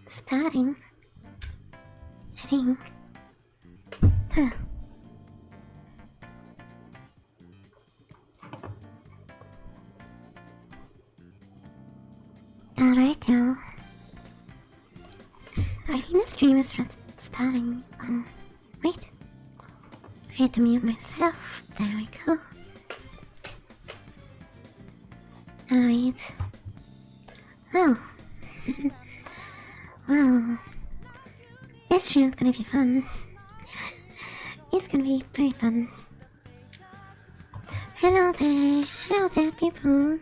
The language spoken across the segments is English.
starting. I think. Huh. Alright, y'all. I think the stream is starting. Wait. I need to mute myself. There we go. Alright. Oh. Well. This stream's gonna be fun. It's gonna be pretty fun. Hello there, people.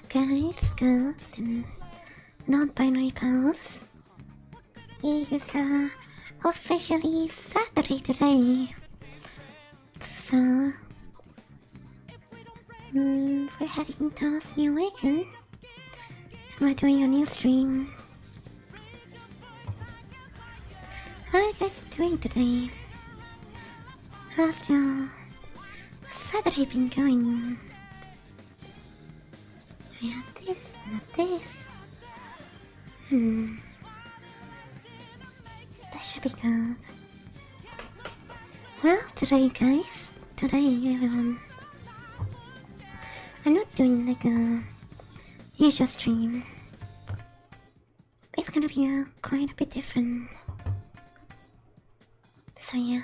Guys, girls, and non-binary pals. It is officially Saturday today. So, we're heading towards New Weekend. And we're doing a new stream. How are you guys doing today? How's your Saturday been going? We have this, not this. That should be good. Well, today guys, everyone, I'm not doing like a usual stream. It's gonna be quite a bit different. So yeah.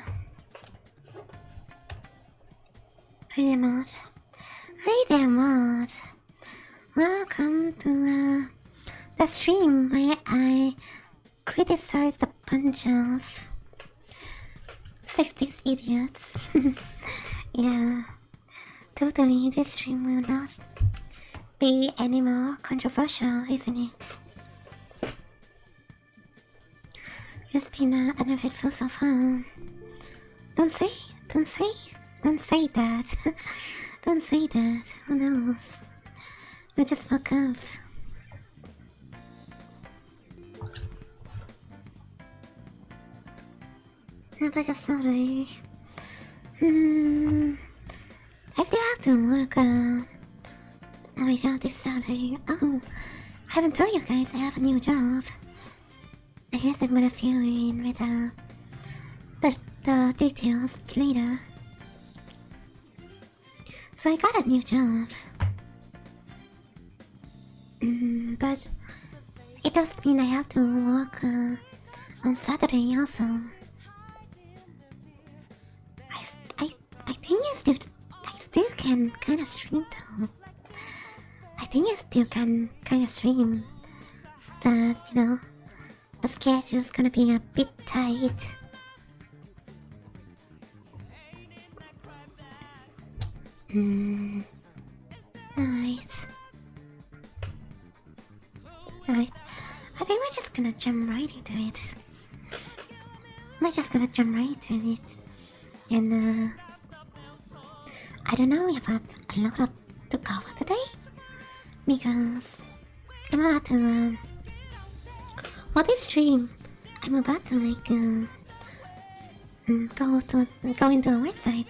Hi there, Mod. Hi there, Mod. Welcome to the stream where I criticized a bunch of 60s idiots. Yeah, totally. This stream will not be any more controversial, isn't it? It's been uneventful so far. Don't say that. Don't say that. Who knows? We just woke up. I'm just sorry. I still have to work on my job this Saturday. Oh, I haven't told you guys I have a new job. I guess I'm gonna fill you in with the details later. So I got a new job. But it does mean I have to work on Saturday also. I think I still can kind of stream though. I think I still can kind of stream, but you know, the schedule's gonna be a bit tight. Alright, I think we're just gonna jump right into it. And I don't know if I have a lot to cover today, because I'm about to for this stream, I'm about to like go into a website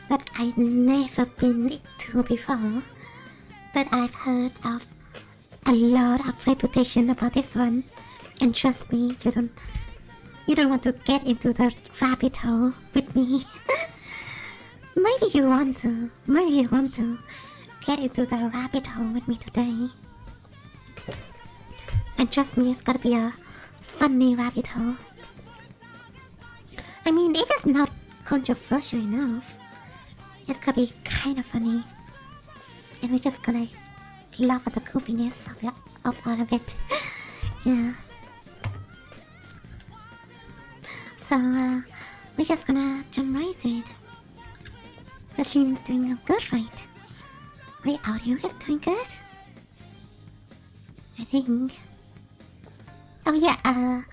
that I've never been to before, but I've heard of a lot of reputation about this one, and trust me, you don't want to get into the rabbit hole with me. Maybe you want to get into the rabbit hole with me today. And trust me, it's gonna be a funny rabbit hole. I mean, if it's not controversial enough, it's gonna be kind of funny. And we're just gonna laugh at the goofiness of all of it. Yeah. So, we're just gonna jump right to it. The stream's doing good, right? My audio is doing good? I think. Oh yeah,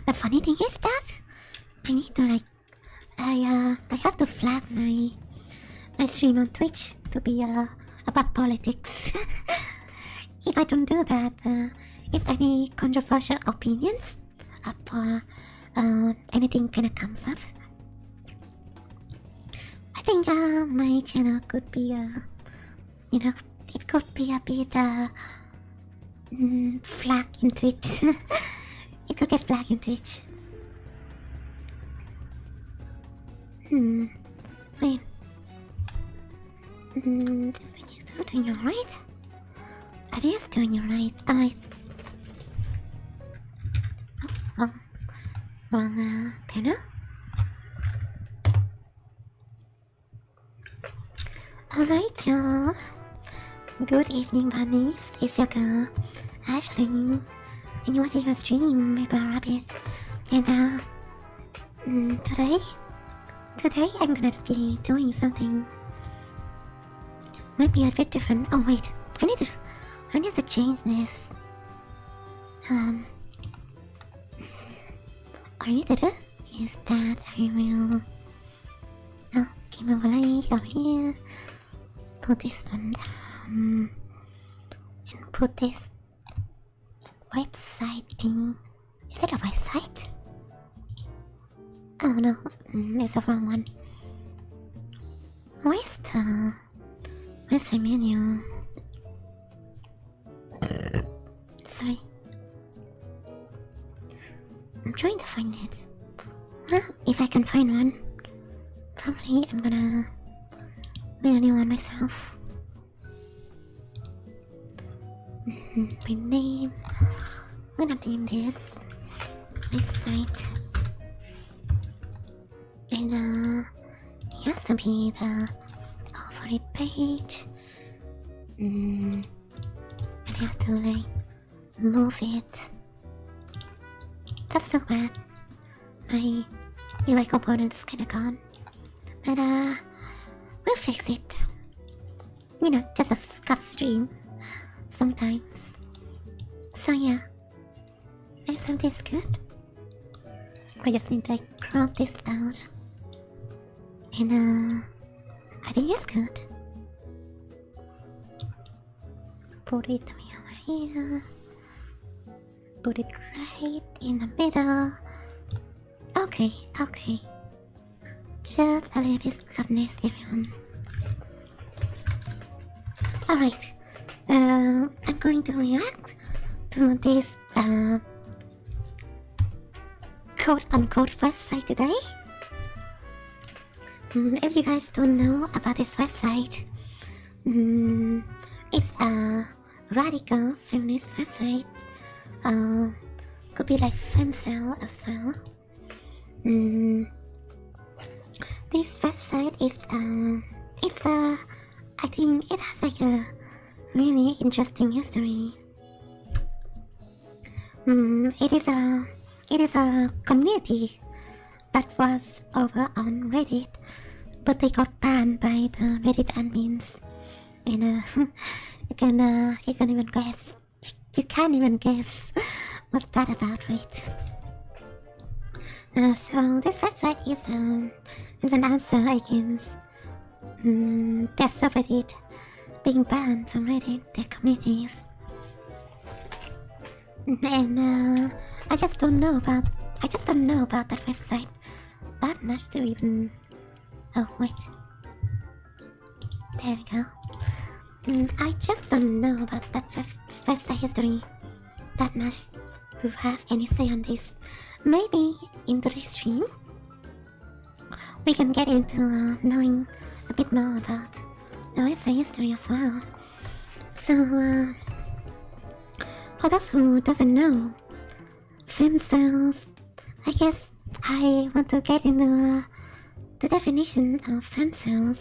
the funny thing is that I need to I have to flag my stream on Twitch to be about politics. If I don't do that, if any controversial opinions or anything kinda comes up, I think my channel could be you know, it could be a bit flag in Twitch. It could get flag in Twitch. Wait. This one is doing alright? It is doing alright. Alright. Oh, wrong panel. Alright, y'all. Good evening, bunnies. It's your girl, Ashley. And you're watching a stream with a rabbit. And, today I'm gonna be doing something. Might be a bit different. Oh, wait. I need to change this. All I need to do is that I will... Oh, keep my leg over here. Put this one down. And put this website thing. Is it a website? Oh no, it's the wrong one. Where's the menu? Sorry. I'm trying to find it. Well, if I can find one, probably I'm gonna make a new one myself. Rename. I'm gonna name this website. And it has to be the Ovarit page. I have to like move it. That's so bad. My UI component's kinda gone. But we'll fix it. You know, just a scuff stream sometimes. So yeah. Isn't this good? I just need to like crop this out. And I think it's good. Put it over here. Put it right in the middle. Okay. Just a little bit of softness, everyone. Alright. I'm going to react to this quote-unquote website today. If you guys don't know about this website, it's a radical feminist website. Could be like FEMCEL as well. This website is I think it has like a really interesting history. It is a community that was over on Reddit, but they got banned by the Reddit admins. And you can't even guess. You can't even guess what's that about, right? So this website is an answer against their subreddit being banned from Reddit, their communities. And I just don't know about that website that much to even... Oh wait, there we go. I just don't know about that website history that much to have any say on this. Maybe in today's stream we can get into knowing a bit more about the website history as well. So for those who doesn't know, FEMCEL, I guess I want to get into the definition of FEMCEL.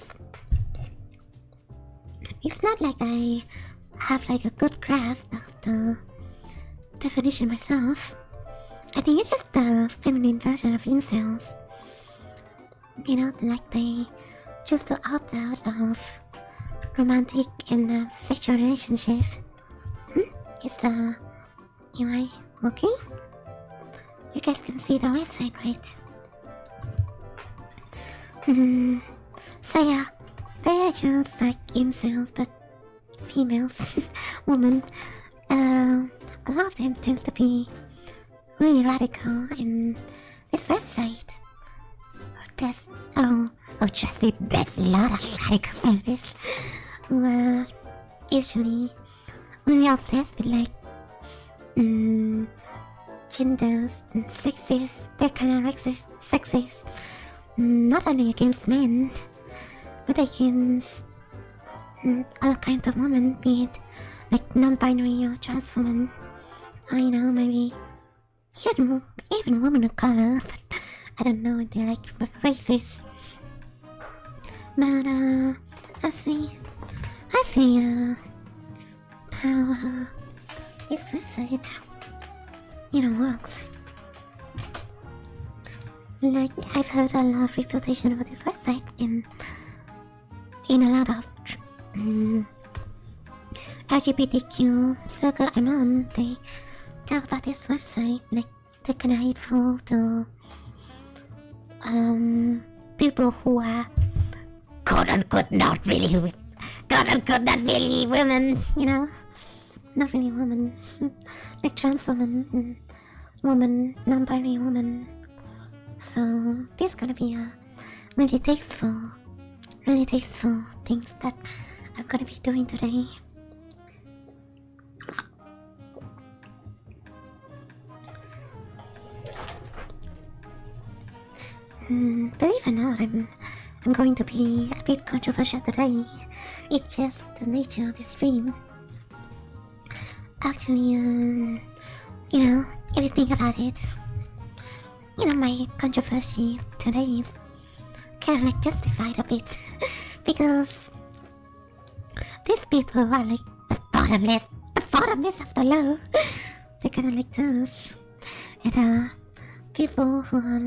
It's not like I have like a good grasp of the definition myself. I think it's just the feminine version of incels. You know, like they choose to opt out of romantic and sexual relationship. Is the UI working? You guys can see the website, right? So yeah, they are just like incels, but females, women. A lot of them tends to be really radical in this website. Trust me, there's a lot of radical feminists who are usually really obsessed with like genders, sexist, that kind of sexist, not only against men, but against other kinds of women, be it like non-binary or trans women, or maybe even women of color, but I don't know if they're like racist. But I see how this website works. Like, I've heard a lot of reputation about this website in a lot of LGBTQ circle I'm on. They talk about this website like they're kinda hateful to people who are quote unquote not really women, not really women, like trans women, non-binary women. So this is gonna be a really tasteful things that I'm gonna be doing today. Believe it or not, I'm going to be a bit controversial today. It's just the nature of the stream. Actually, if you think about it, my controversy today is kind of like justified a bit because these people are like the bottomless of the low. They're kind of like those. And people who are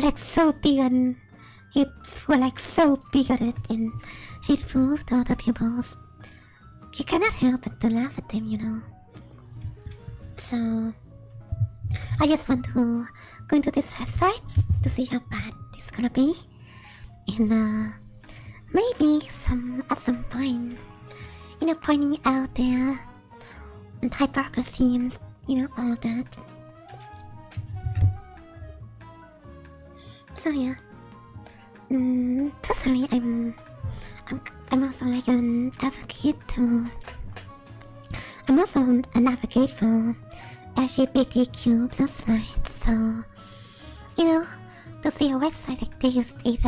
like so big on hips, who are like so bigoted and hateful to other people. You cannot help but to laugh at them, So I just want to go into this website to see how bad it's gonna be, and maybe at some point, pointing out their hypocrisy and all of that. So yeah, personally, I'm also like an advocate for LGBTQ plus rights. So to see a website like this is it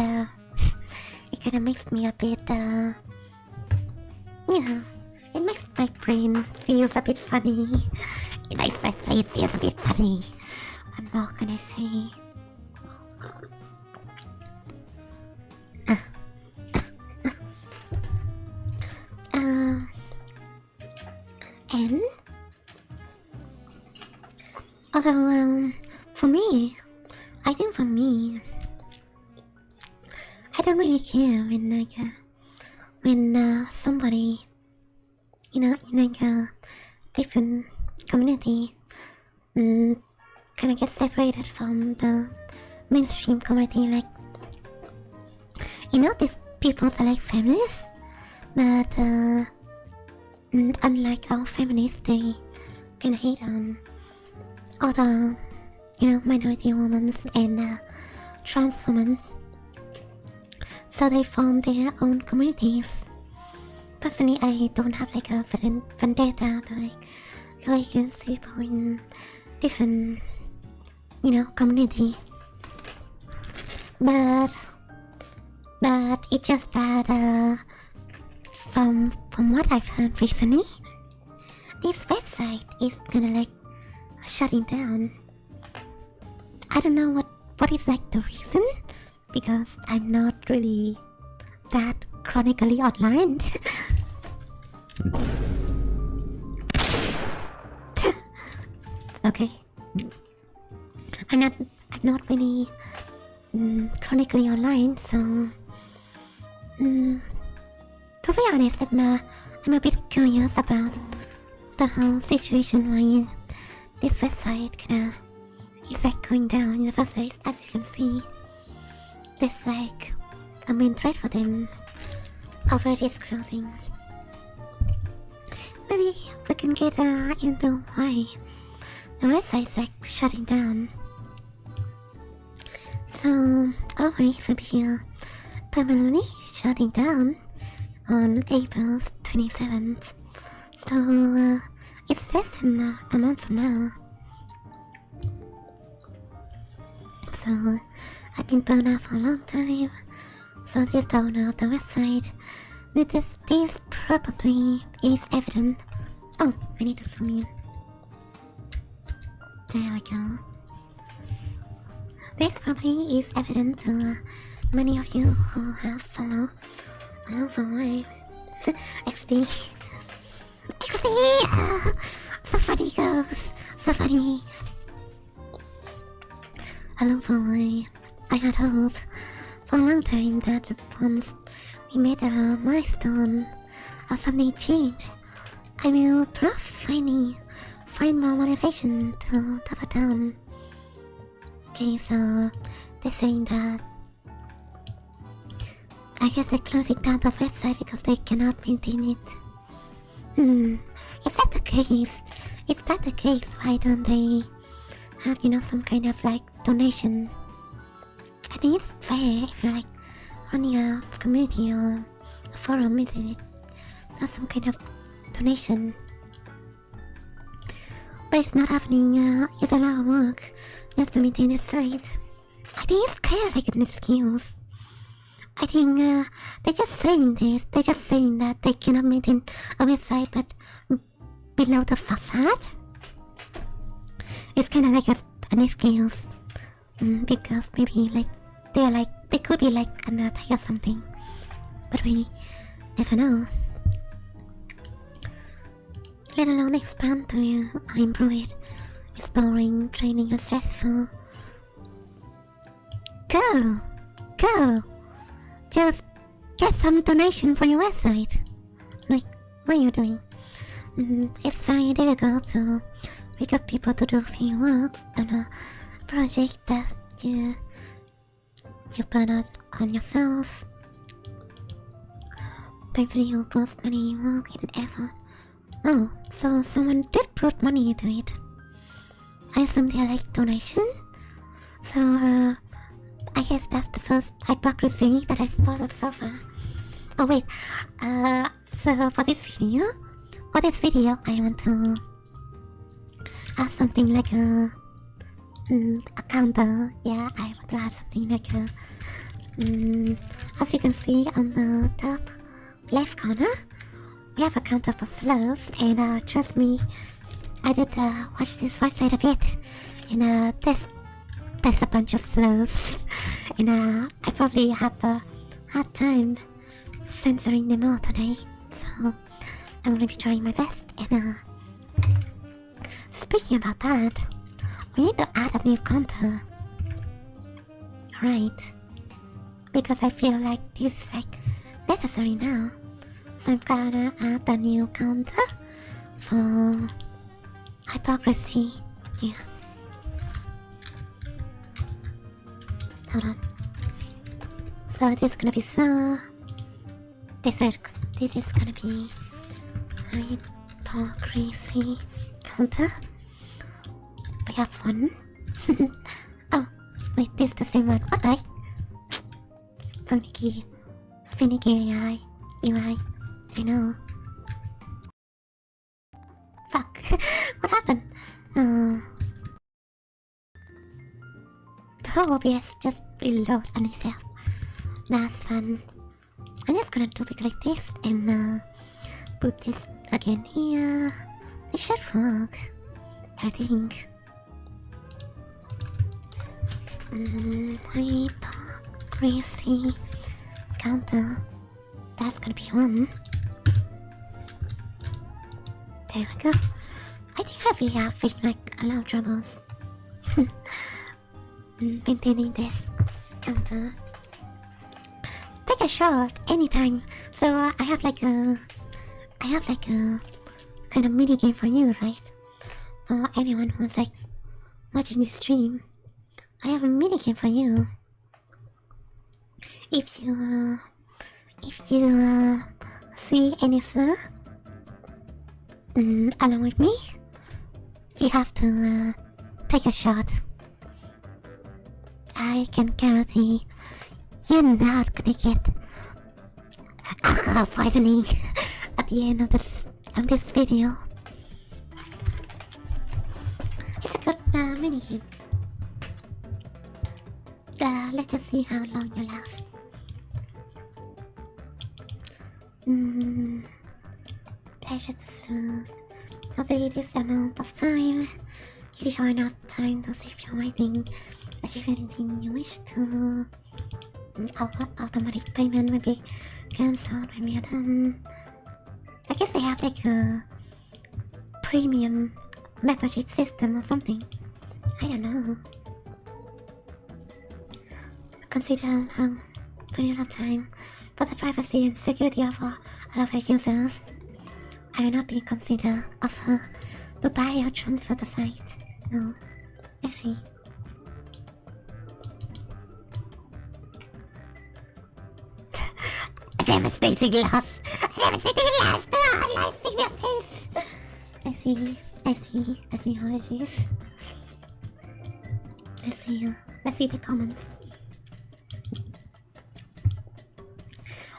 kind of makes me a bit it makes my brain feels a bit funny. It makes my brain feels a bit funny. What more can I say? And although for me, I don't really care when somebody, in like a different community, kind of gets separated from the mainstream community. Like, these people are like feminists, but unlike our feminists, they can hate on other, minority women and trans women. So they form their own communities. Personally, I don't have like a vendetta to go against people in different, community. But it's just that from what I've heard recently, this website is kinda like shutting down. I don't know what is like the reason, because I'm not really that chronically online. Okay, I'm not really chronically online, so to be honest, I'm a bit curious about the whole situation why this website is like going down in the first place. As you can see, there's like a main thread for them. Ovarit is closing. Maybe we can get into why the website's like shutting down. So Ovarit will be permanently shutting down on April 27th. So it's less in a month from now. So I've been burned out for a long time. So this the owner of the website. This probably is evident. Oh, I need to zoom in. There we go. This probably is evident to many of you who have followed along for a while. XD. So funny, girls. So funny. Along for a while, I had hope for a long time that once we made a milestone or something changed, I will probably find more motivation to double down. Okay, so they're saying that I guess they're closing down the website because they cannot maintain it. If that's the case, why don't they have, some kind of like donation? I think it's fair if you're like running a community or a forum, isn't it? Have some kind of donation. But it's not happening. It's a lot of work just to maintain the site. I think it's kind of like an excuse. I think they're just saying this. They're just saying that they cannot maintain a website, but below the facade, it's kind of like an excuse. Because maybe they could be like an attack or something, but we never know. Let alone expand to improve it. It's boring, draining, and stressful. Go! Just get some donation for your website. Like, what are you doing? It's very difficult to pick up people to do few works on a project that you burn out on yourself. Thankfully, you post money, work, and effort. Oh, so someone did put money into it. I assume they're like donation. So, I guess that's the first hypocrisy that I've spotted so far. Oh wait, so for this video, I want to add something like a counter. Yeah, I want to add something like a, as you can see on the top left corner, we have a counter for slows, and trust me, I did watch this website a bit, and there's a bunch of slows, and I probably have a hard time censoring them all today, so I'm gonna be trying my best. And speaking about that, we need to add a new counter, right? Because I feel like this is like necessary now. So I'm gonna add a new counter for hypocrisy. Yeah. Hold on. So this is gonna be slow. This is gonna be hypocrisy counter. We have one. Oh, wait, this is the same one. What the? Finicky AI. UI. I know. Fuck. What happened? The whole OBS just reload on itself. That's fun. I'm just gonna do it like this and put this again here. It should work, I think. Hypocrisy counter. That's gonna be one. There we go. I think I'll be having like a lot of troubles maintaining this counter. Take a shot anytime. So I have like a kind of mini game for you, right? Anyone who's like watching this stream, I have a mini game for you. If you see any slur along with me, you have to take a shot. I can guarantee you're not gonna get alcohol poisoning at the end of this video. It's a good mini-game. Let's just see how long you last. Pleasure to serve. Probably this amount of time. Give you enough time to save your writing. Achieve anything you wish to. Automatic payment will be cancelled when we are done. I guess they have like a premium membership system or something. I don't know. Consider how period of time for the privacy and security of all of our users. I will not be considered offer to buy or transfer the site. No. I see. Devastating loss! Devastating loss! Life in your face! I see how it is. Let's see the comments.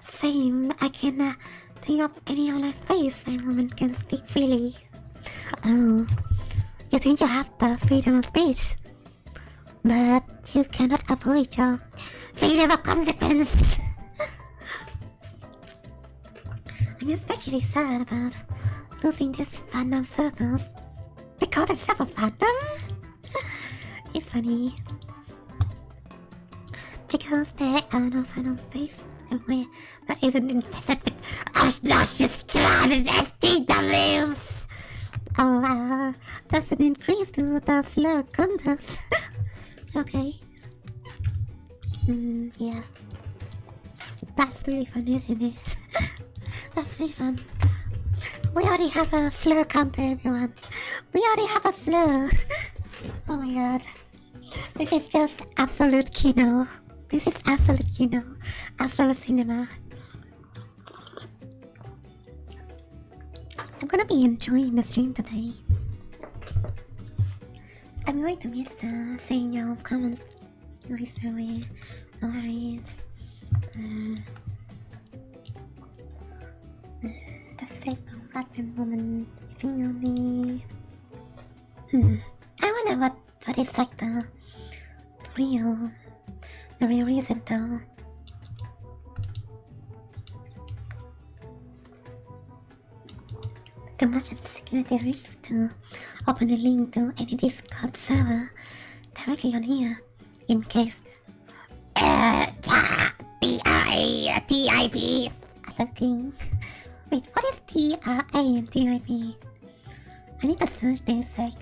Same, I can think of any other space where women can speak freely. Oh, you think you have the freedom of speech, but you cannot avoid your freedom of consequence. I'm especially sad about losing this fandom circles. They call themselves a fandom? It's funny. Because there are no fandom space everywhere that isn't infested with obnoxious trans and STWs. Oh, that's an increase to the slur contest. Okay. Yeah. That's really fun, isn't it? That's really fun. We already have a slur counter, everyone. We already have a slur. Oh my god. This is just absolute kino. This is absolute kino. Absolute cinema. I'm gonna be enjoying the stream today. I'm going to miss seeing your comments. Voice away. Alright. The sake of Russian woman living on me. I wonder what is like the real reason though. Too much of the security risk to open a link to any Discord server directly on here in case TIP looking. Wait, what is TRA and TIP? I need to search this, like,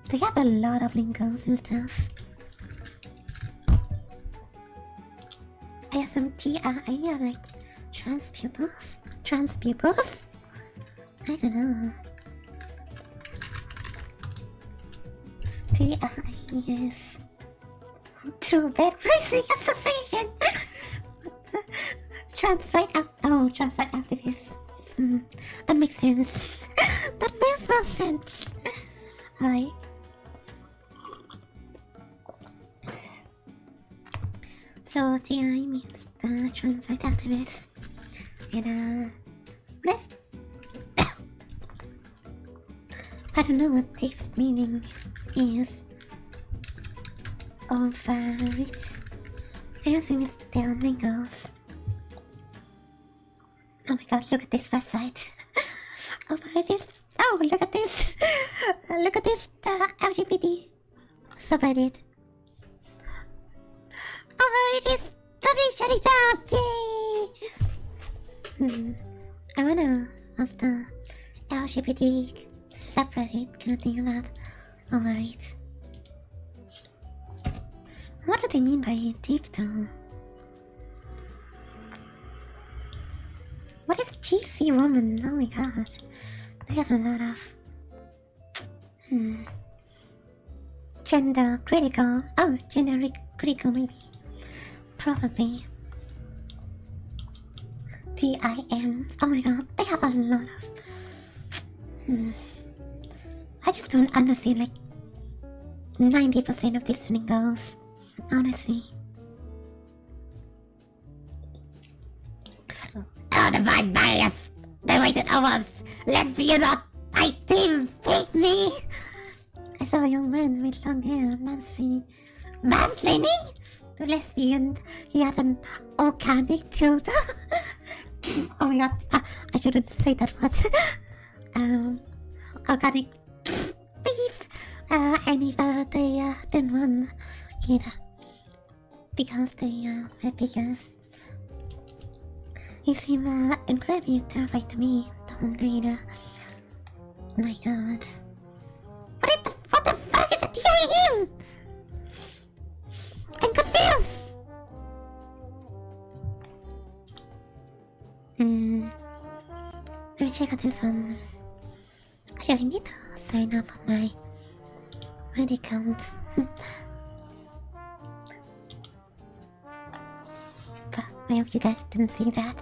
they have a lot of lingos and stuff. I assume TRA are like trans pupils? Trans pupils? I don't know. TRA is True Bad Racing Association! Trans right activists. That makes sense. That makes more sense. Hi. So TI means trans right activists. And rest. I don't know what this meaning is. Ovarit. I don't think it's their lingos. Oh my god, look at this website. Ovarit is... Oh, look at this. Look at this LGBT subreddit. Ovarit is publishing it out. Yay! I wonder what's the LGBT subreddit kind of thing about Ovarit. What do they mean by deep though? What is GC woman? Oh my god. They have a lot of... Gender critical. Oh, gender critical maybe. Probably. TIM. Oh my god, they have a lot of... I just don't understand like 90% of these lingos. Honestly. Oh, the vibe bias! The rated hours! Lesbian or I team fake me! I saw a young man with long hair mansplaining to lesbian. He had an organic tutor. Oh my god, I shouldn't say that word. Organic beef. And if they didn't want it because they because he seemed incredibly terrified to me. My god. What the fuck is it hearing him? I'm confused! Let me check out this one. Actually, I need to sign up on my Reddit account. But I hope you guys didn't see that.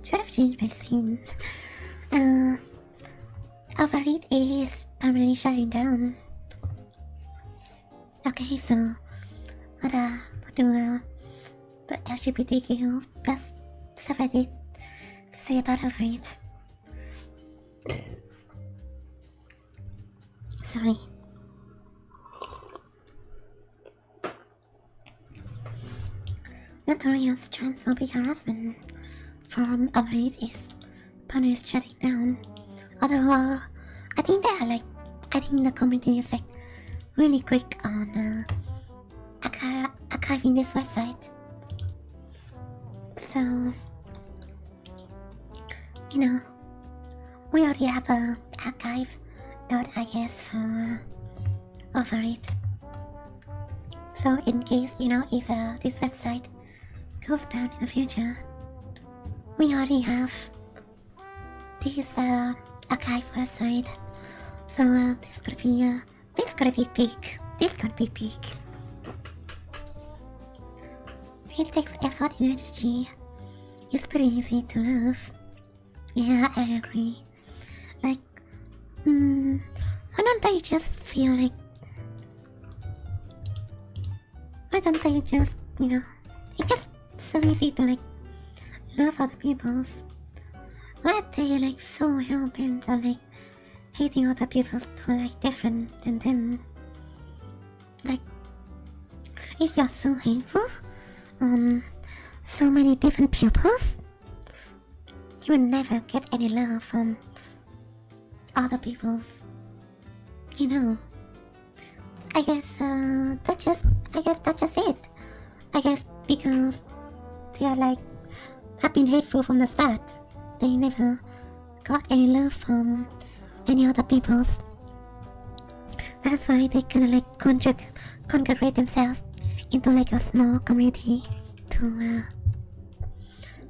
Should have changed my scene. Ovarit is permanently shutting down. Okay, so what do the LGBTQ plus subreddit say about Ovarit? Sorry. Notorious transphobic harassment from Ovarit is punished shutting down. Although I think the community is really quick on archiving this website. So we already have a archive.is for Ovarit. So in case if this website goes down in the future, we already have this archive website. So this could be big. This could be big. It takes effort and energy. It's pretty easy to love. Yeah, I agree. Why don't they just feel like? Why don't they just it's just so easy to love other people's. Why are they so hell-bent on hating other people who are different than them? If you're so hateful on so many different pupils, you will never get any love from other people's. I guess that's just it. I guess because they are have been hateful from the start. They never got any love from any other peoples. That's why they kind of congregate themselves into a small community to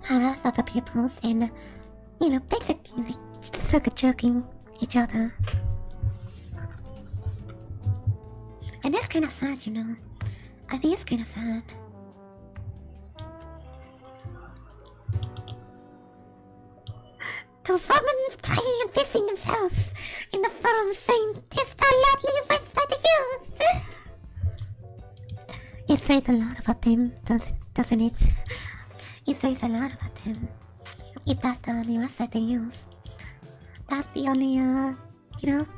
harass other peoples and basically circle jerking each other. And that's kind of sad, I think it's kind of sad. The women crying and pissing themselves in the forum saying this is the lovely website to use. It says a lot about them, doesn't it? It says a lot about them. If that's the only website they use. That's the only,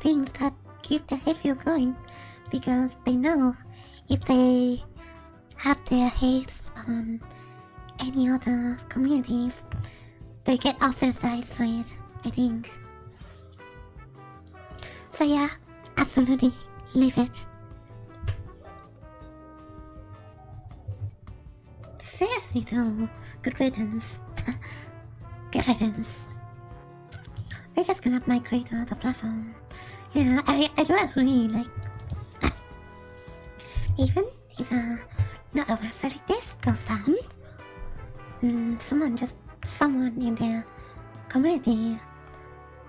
thing that keep the hate fuel going. Because they know if they have their hate on any other communities, they get ostracized for it, I think. So yeah, absolutely, leave it. Seriously though, good riddance. Good riddance. They're just gonna migrate to the platform. Yeah, I do agree, even if not a website like this goes down, someone in their community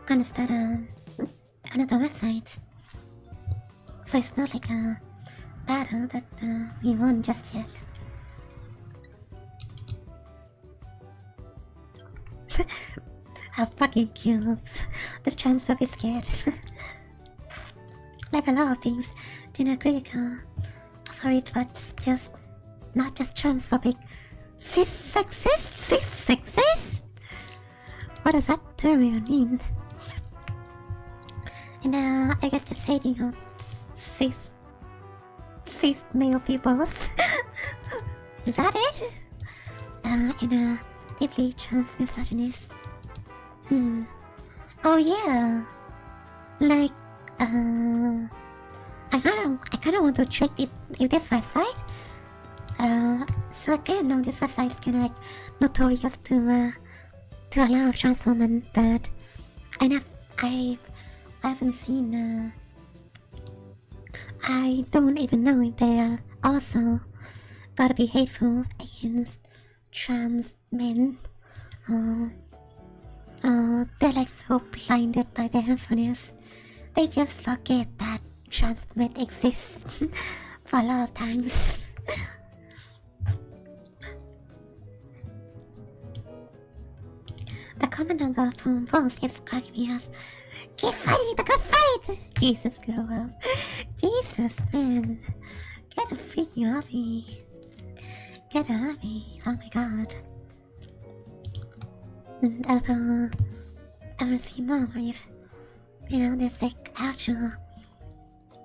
gonna start another website. So it's not a battle that we won just yet. How fucking cute. The transphobic scared. A lot of things, critical for it, but just not just transphobic. Cis sexist? What does that term even mean? And I guess just hating on cis male peoples. Is that it? And deeply trans misogynist. Oh yeah. Like, I kinda want to check if this website. So I kinda know this website is kinda like notorious to allow trans women, but I haven't seen. I don't even know if they are also gotta be hateful against trans men. They're like so blinded by their helpfulness. They just forget that trans men exist for a lot of times. The comment on the phone post is cracking me up. Keep fighting the good fight! Jesus, grow up. Jesus, man. Get a freaking hobby. Get a hobby. Oh my god. Although, I will see more if, there's like actual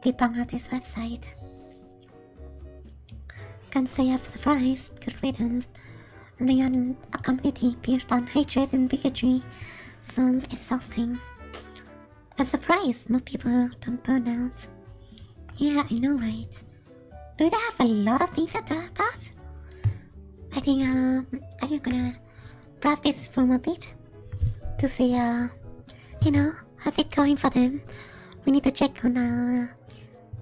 debunk of this website. Can't say I'm surprised. Good riddance. Running a community built on hatred and bigotry sounds exhausting. I'm surprised more people don't burn out. Yeah, I know, right? Do they have a lot of things to talk about? I think I'm gonna brush this from a bit to see, how's it going for them. We need to check on,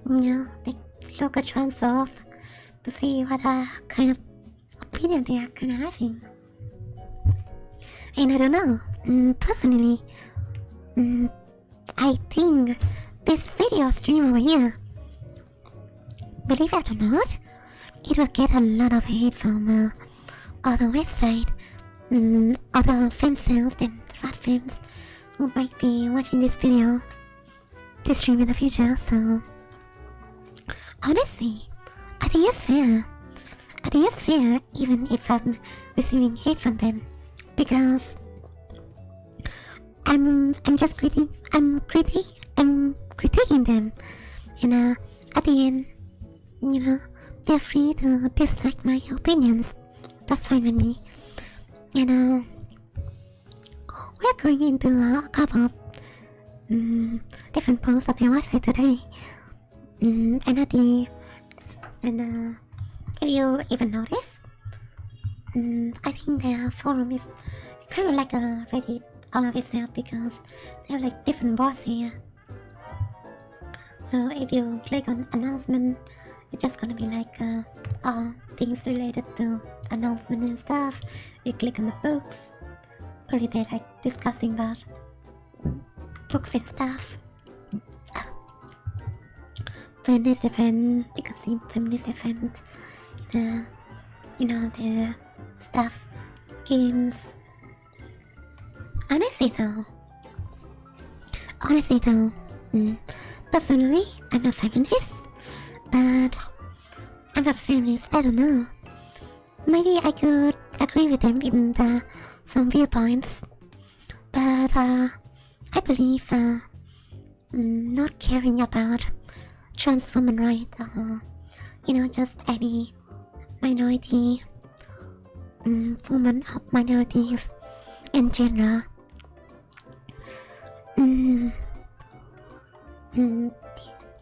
like local transfer to see what kind of opinion they are kind of having. And I don't know, personally, I think this video stream over here, believe it or not, it will get a lot of hate from other websites, other FEMCELs and rat films who might be watching this stream in the future. So honestly, I think it's fair. I think it's fair even if I'm receiving hate from them, because I'm critiquing them, and at the end, they're free to dislike my opinions. That's fine with me. And we're going into a couple of different posts of their website today, if you even notice, I think their forum is kind of like a Reddit all of itself, because they have like different boards here. So if you click on announcement, it's just gonna be like all things related to announcement and stuff. You click on the books, probably they're like discussing about books and stuff. Feminist event, you can see feminist event, the stuff, games. Honestly though, personally, I'm a feminist, but I'm a feminist, I don't know. Maybe I could agree with them in some viewpoints, but I believe not caring about trans women rights, just any minority, women of minorities in general,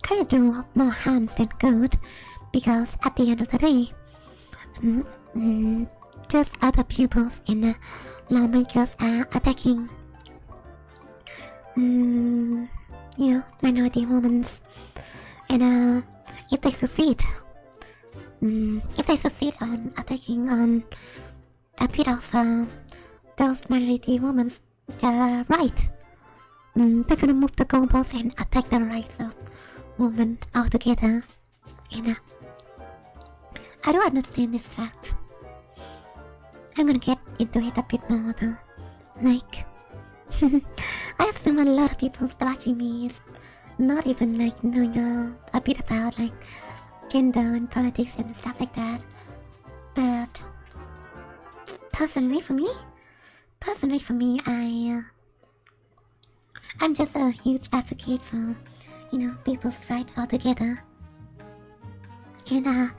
kind of do more harm than good, because at the end of the day, just other pupils and lawmakers are attacking, minority women, and if they succeed on attacking on a bit of those minority women's rights, they're gonna move the goalposts and attack the rights of women altogether. And I don't understand this fact. I'm gonna get into it a bit more though. Like, I assume a lot of people watching me is not even like knowing a bit about like gender and politics and stuff like that. But personally for me, I'm just a huge advocate for, people's rights altogether. And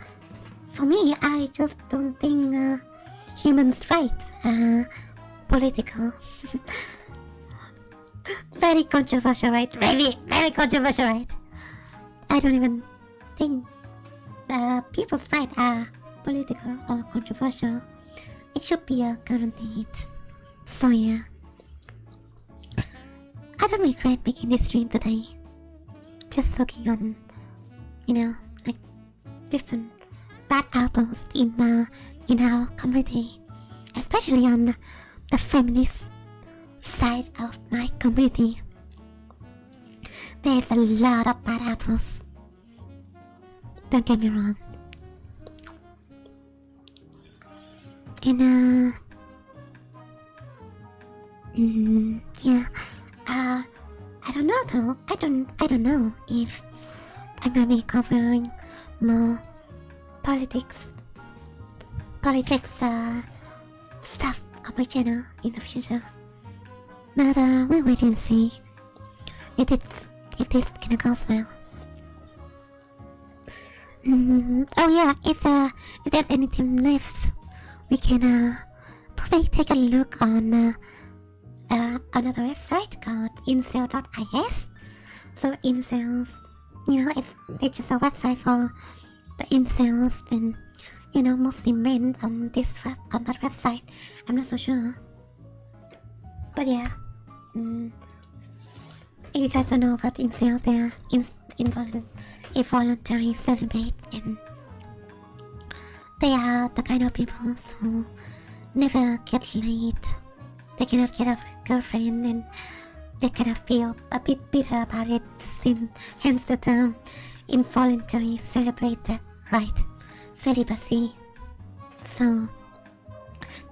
for me, I just don't think humans' rights are political. Very controversial, right? Really, very controversial, right? I don't even think people's rights are political or controversial. It should be guaranteed. So yeah, I don't regret making this stream today. Just looking on, like different bad apples in our community, especially on the feminist side of my community. There's a lot of bad apples. Don't get me wrong. And yeah, I don't know though. I don't know if I'm gonna be covering more politics stuff on my channel in the future. But we'll wait and see if this kinda goes well. Oh yeah, if there's anything left, we can probably take a look on another website called incel.is. So incels, it's just a website for the incels and mostly men on that website. I'm not so sure, but yeah. If you guys don't know about incels, they're involuntary celibate, and they are the kind of people who never get laid. They cannot get a girlfriend, and they kind of feel a bit bitter about it, hence the term involuntary celibate, right? Celibacy. So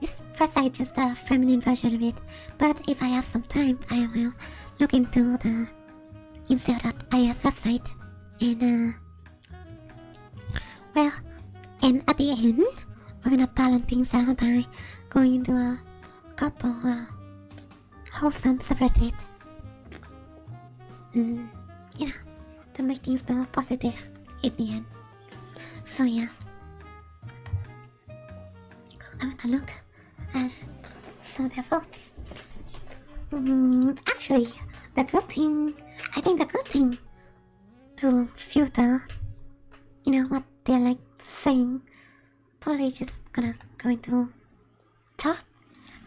this website is just a feminine version of it, but if I have some time, I will look into the incel.is website. And well, and at the end, we're gonna balance things out by going into a couple wholesome subreddit. To make things more positive in the end. So yeah, I'm gonna look at some of their votes. Actually, I think the good thing to filter, what they're like saying, probably just gonna go into top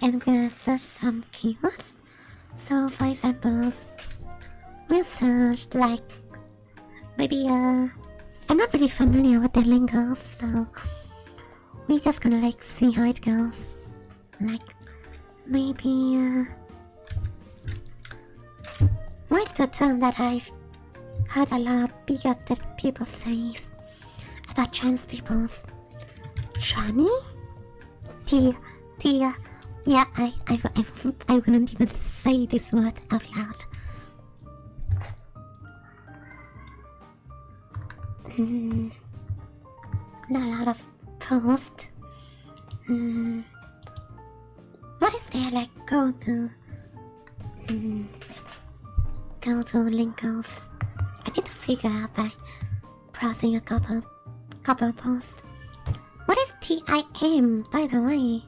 and gonna search some keywords. So for example, we'll search like maybe I'm not really familiar with the lingo, so we're just gonna like see how it goes. Like maybe what's the term that I've heard a lot of bigoted people say about trans people? Tranny? Yeah, I wouldn't even say this word out loud. Not a lot of posts. What is there like go to lingos? I need to figure out by browsing a couple posts. What is TIM, by the way?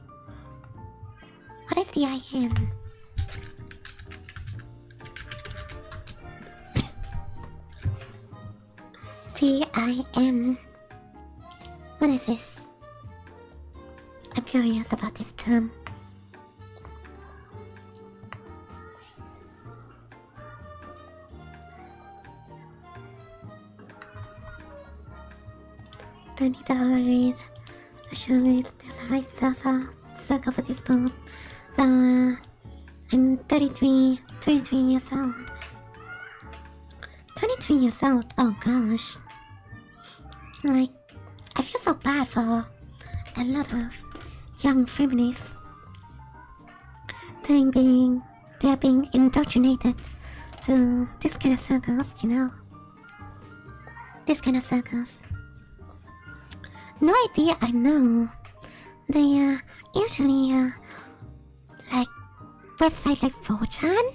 What is TIM? TIM. What is this? I'm curious about this term. Don't need to overread. I should read the right circle for this post. So, I'm 23 years old. 23 years old, oh gosh. Like, I feel so bad for a lot of young feminists. They're being indoctrinated to this kind of circles, This kind of circles. No idea, I know. They usually like website like 4chan,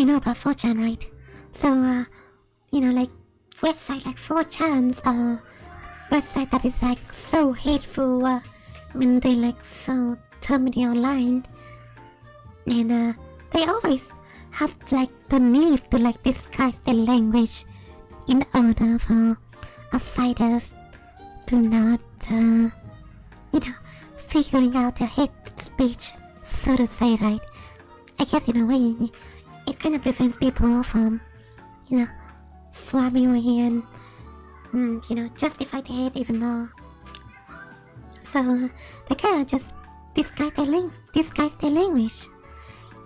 You know about 4chan, right? So, like website like 4chan or website that is like so hateful when they like so terminally online, and they always have like the need to like disguise their language in order for outsiders to not, figuring out their hate speech, so to say, right? I guess in a way, it kind of prevents people from, swarming away and, justify the hate even more. So they kind of just disguise their language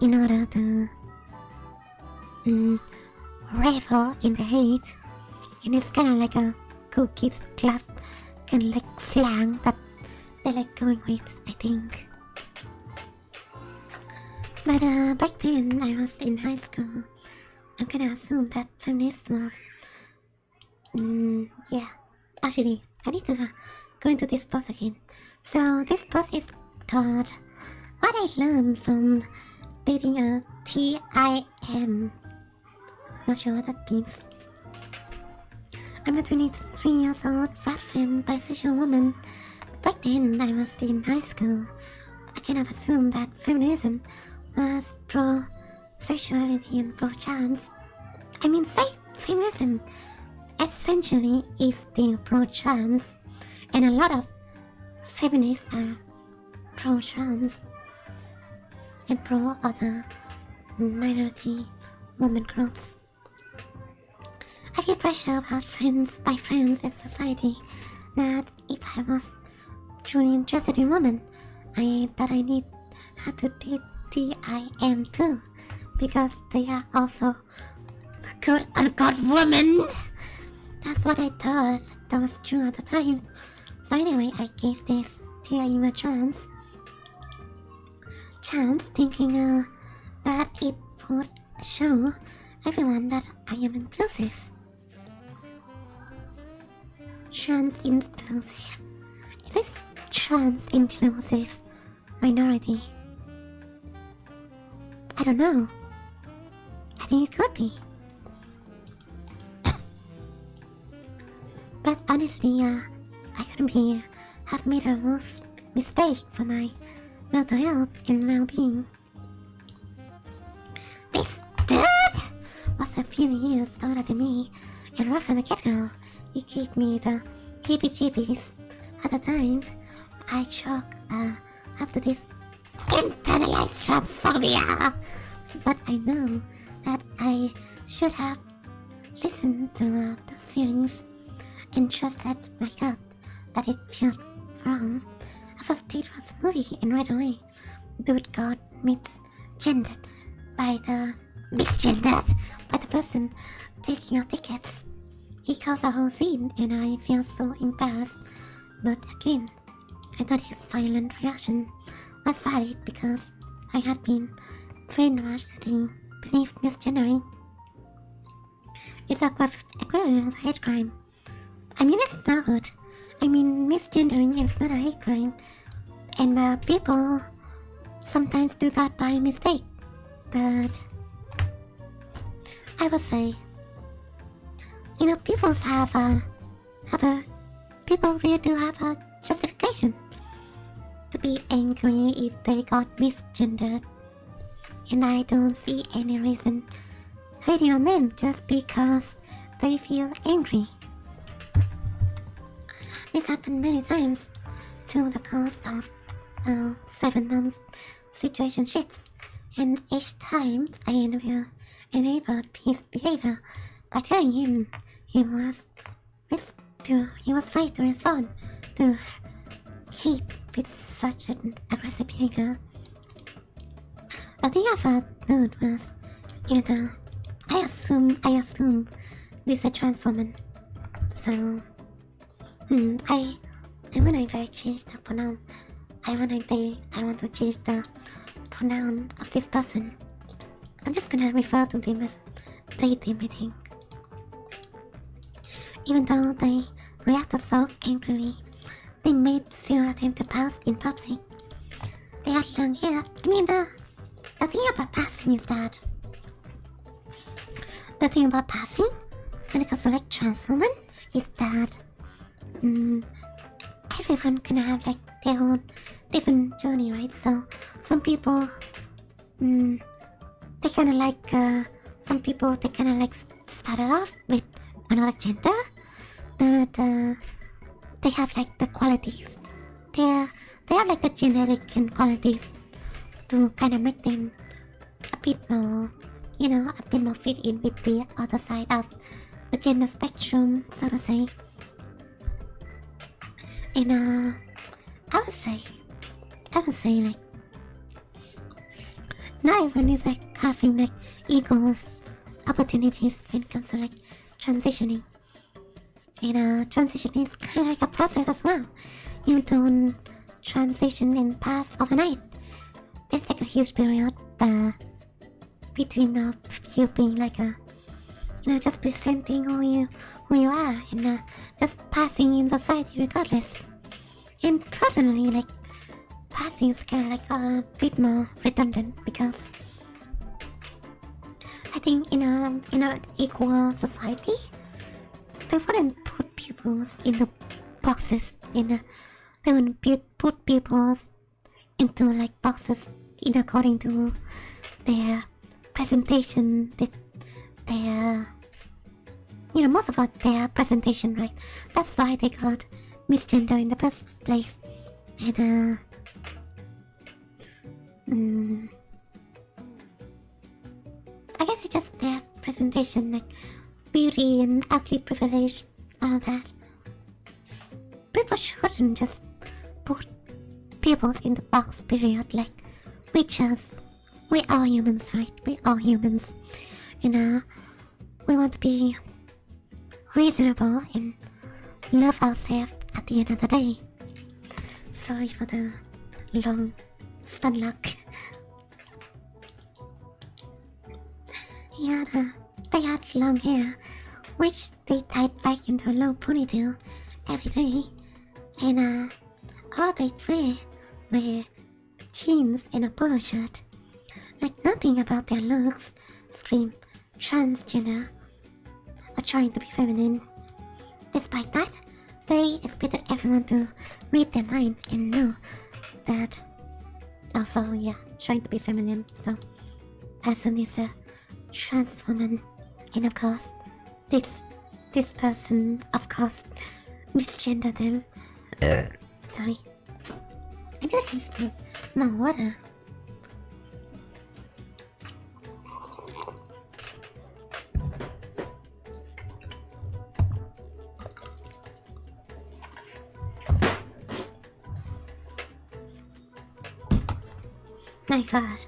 in order to revel in the hate, and it's kind of like a cool kids club kind of like slang that they like going with, I think. But back then I was in high school. I'm gonna assume that feminism was actually I need to go into this post again. So this post is called What I Learned from Dating a TIM. Not sure what that means. I'm a 23 years old fat femme bisexual woman. Back then I was still in high school. I kind of assumed that feminism was pro-sexuality and pro-trans. I mean, feminism essentially is still pro-trans, and a lot of feminists are pro-trans and pro-other minority women groups. I feel pressure about by friends and society that if I was truly interested in women, I had to date TIM too, because they are also quote-unquote women. That's what I thought that was true at the time. So anyway, I gave this TIM a chance, thinking that it would show everyone that I am inclusive. Trans-inclusive. Is this trans-inclusive minority? I don't know. I think it could be. But honestly, I couldn't have made a worse mistake for my mental health and well-being. This dude was a few years older than me, and right from the get-go, he gave me the heebie-jeebies. At the time, I choked after this internalized transphobia. But I know that I should have listened to those feelings and trusted my gut that it felt wrong. I first date was a movie, and right away, dude got misgendered by the person taking our tickets. He caused a whole scene, and I feel so embarrassed. But again, I thought his violent reaction was valid because I had been brainwashed to believe misgendering is equivalent of hate crime. I mean, it's not. I mean, misgendering is not a hate crime, and people sometimes do that by mistake. But I would say, people really do have a justification to be angry if they got misgendered, and I don't see any reason hating on them just because they feel angry. This happened many times through the course of 7 months situationships, and each time I enabled his behavior by telling him he was right to respond to hate with such an aggressive behavior. The thing about dude was, I assume this is a trans woman. So, when I change the pronoun, I want to change the pronoun of this person. I'm just gonna refer to them as they, them, I think. Even though they reacted so angrily, they made zero attempt to pass in public. They had long hair. I mean, the thing about passing is that the thing about passing when it comes to like trans women is that everyone can have like their own different journey, right? So some people they kind of like some people they kind of like started off with another gender, but they have like the qualities. They have like the generic qualities to kind of make them a bit more, a bit more fit in with the other side of the gender spectrum, so to say. And I would say like not everyone is like having like equal opportunities when it comes to like transitioning. And transition is kind of like a process as well. You don't transition and pass overnight. There's like a huge period between you being like a, just presenting who you are and just passing in society regardless. And personally, like passing is kind of like a bit more redundant because I think in a equal society, they wouldn't put people in the boxes. They wouldn't put people into like boxes according to their presentation, their most about their presentation, right? That's why they got misgender in the first place. And I guess it's just their presentation, like beauty and ugly privilege, all that. People shouldn't just put people in the box, period. Like, we are humans, right? We are humans. And we want to be reasonable and love ourselves at the end of the day. Sorry for the long stun lock. They had long hair, which they tied back into a low ponytail every day. And all they wear were jeans and a polo shirt. Like nothing about their looks scream transgender or trying to be feminine. Despite that, they expected everyone to read their mind and know that also, trying to be feminine. So, person is a trans woman, and of course, this person, of course, misgender them. Sorry. I think I can still more water. My god,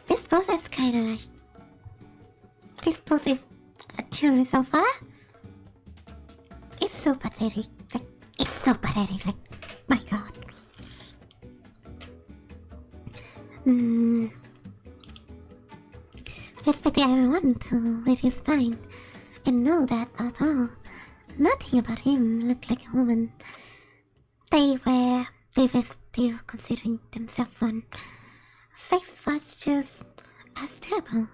this boss is kinda like... This boss is actually so far. It's so pathetic. Like, my god. Expecting everyone to read his mind and know that although nothing about him looked like a woman, they were still considering themselves one. Sex was just as terrible.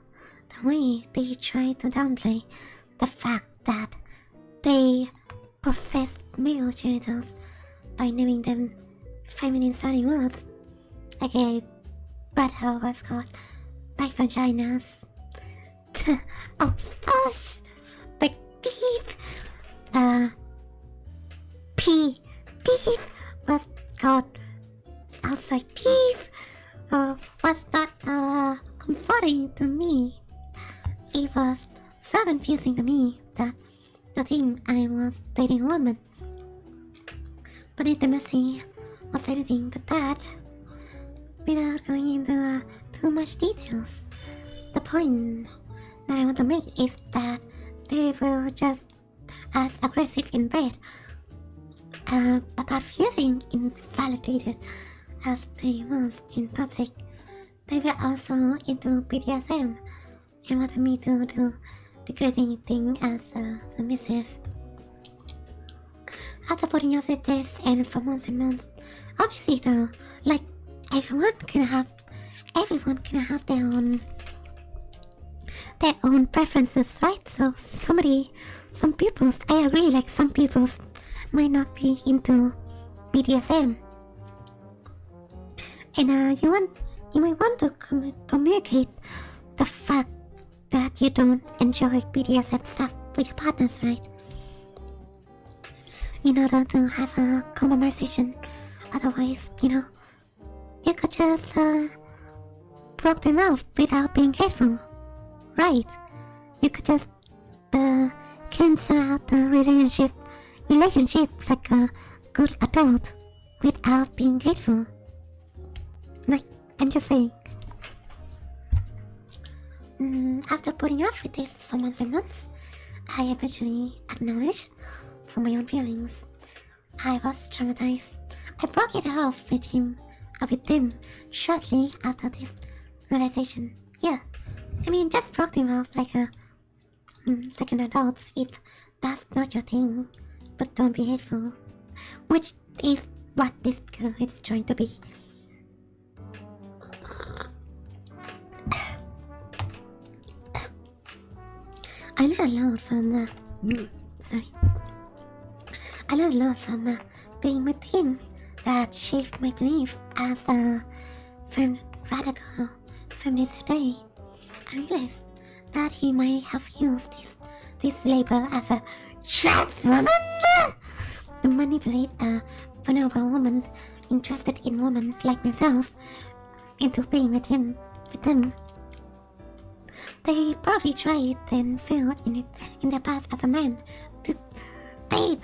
The way they tried to downplay the fact that they possessed male genitals by naming them feminine sounding words. Like a butthole was called by vaginas. Of course, like beef. Beef was called outside beef. Was not comforting to me. It was so confusing to me that to think I was dating a woman. But intimacy was anything but that. Without going into too much details, the point that I want to make is that they were just as aggressive in bed about feeling invalidated as they was in public. They were also into BDSM and wanted me to do degrading thing as submissive. After putting up with this and for months and months, honestly though, like everyone can have their own their own preferences, right? So some people, I agree, like some people might not be into BDSM, and you might want to communicate the fact that you don't enjoy BDSM stuff with your partners, right? In order to have a conversation. Otherwise, you could just block them off without being hateful, right? You could just cancel out the relationship like a good adult without being hateful. Like, I'm just saying. After putting up with this for months and months, I eventually acknowledged for my own feelings. I was traumatized. I broke it off with them shortly after this realization. Yeah, I mean, just broke them off like an adult if that's not your thing. But don't be hateful, which is what this girl is trying to be. I learned a lot from being with him that shaped my belief as a radical feminist today. I realized that he might have used this label as a trans woman to manipulate a vulnerable woman interested in women like myself into being with them. They probably tried and failed in the past as a man. They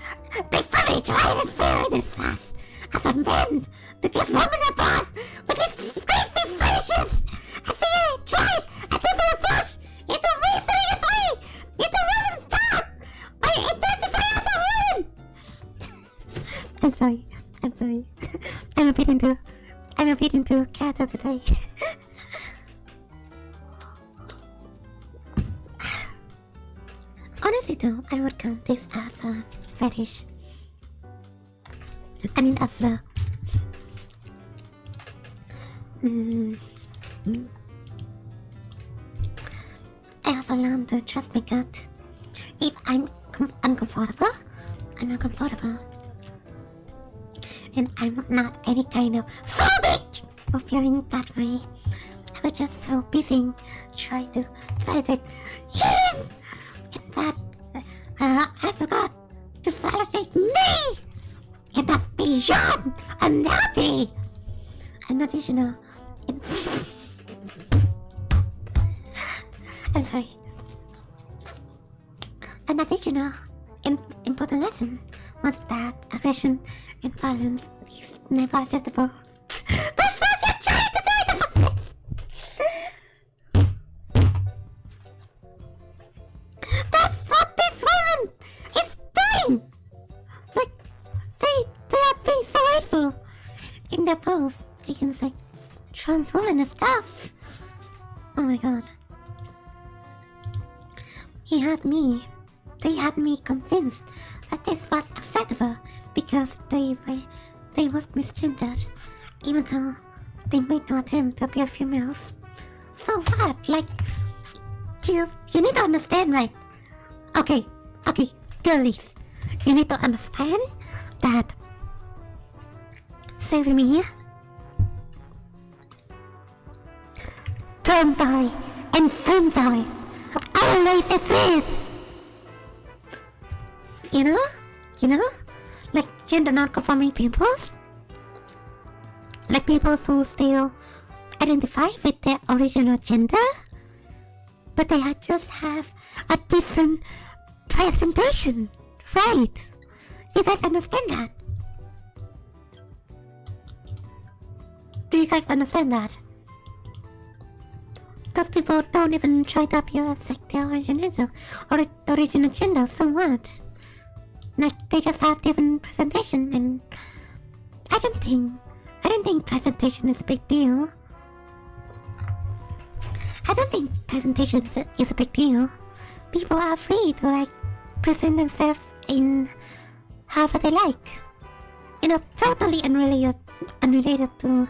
probably tried and failed in the past as a man to get women apart with these crazy fetishes. I see I tried a different approach into reasoning his way into women's thought by identifying as a woman. I'm sorry. I'm a bit into character today. Honestly though, I would count this as a fetish. I mean, as a... I also learned to trust my gut. If I'm uncomfortable, I'm uncomfortable. And I'm not any kind of phobic for feeling that way. I was just so busy trying to validate him, and that I forgot to validate me, and that's beyond unhealthy. I'm not additional. I'm sorry. An additional important lesson was that aggression and violence is never acceptable. That's what you're trying to say in the first place. That's what this woman is doing. Like, they are being so hateful in their post against like trans women and stuff. Oh my god. They had me convinced that this was acceptable because they was misgendered, even though they might not attempt to be females. So what? Like, you need to understand, right? Okay, girlies, you need to understand that me, tomboy and femboy always exist. You know, like gender non-conforming people, like people who still identify with their original gender, but they just have a different presentation, right? You guys understand that? Do you guys understand that? Those people don't even try to appear as like their original gender, so what? Like, they just have different presentation, and I don't think presentation is a big deal. I don't think presentation is a big deal. People are free to like present themselves in however they like. You know, totally unrelated to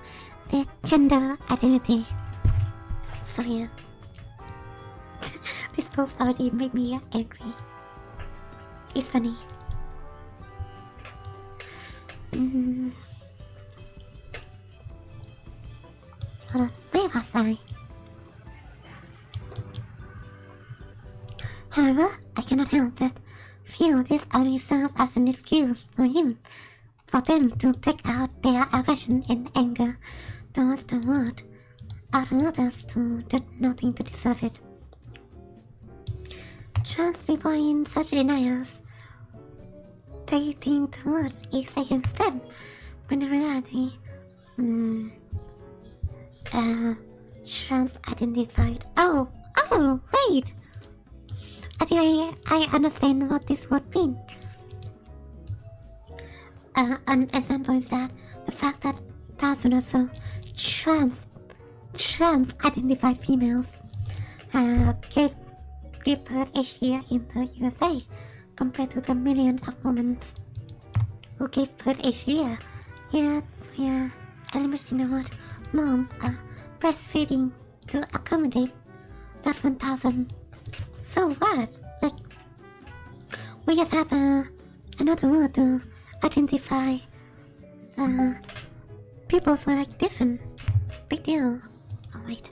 their gender identity. So yeah. This post already made me angry. It's funny. Hold on, where was I? However, I cannot help but feel this only serves as an excuse for them to take out their aggression and anger towards the world on others who did nothing to deserve it. Trans people in such denials, they think the world is against them, when in reality, trans-identified. Oh, wait! I think I understand what this would mean. An example is that the fact that thousands of trans-identified females gave birth each year in the USA, compared to the millions of women who gave birth each year. Yet we are limiting the word mom breastfeeding to accommodate that 1,000. So what? Like, we just have another word to identify people who are like different. Big deal. Oh wait,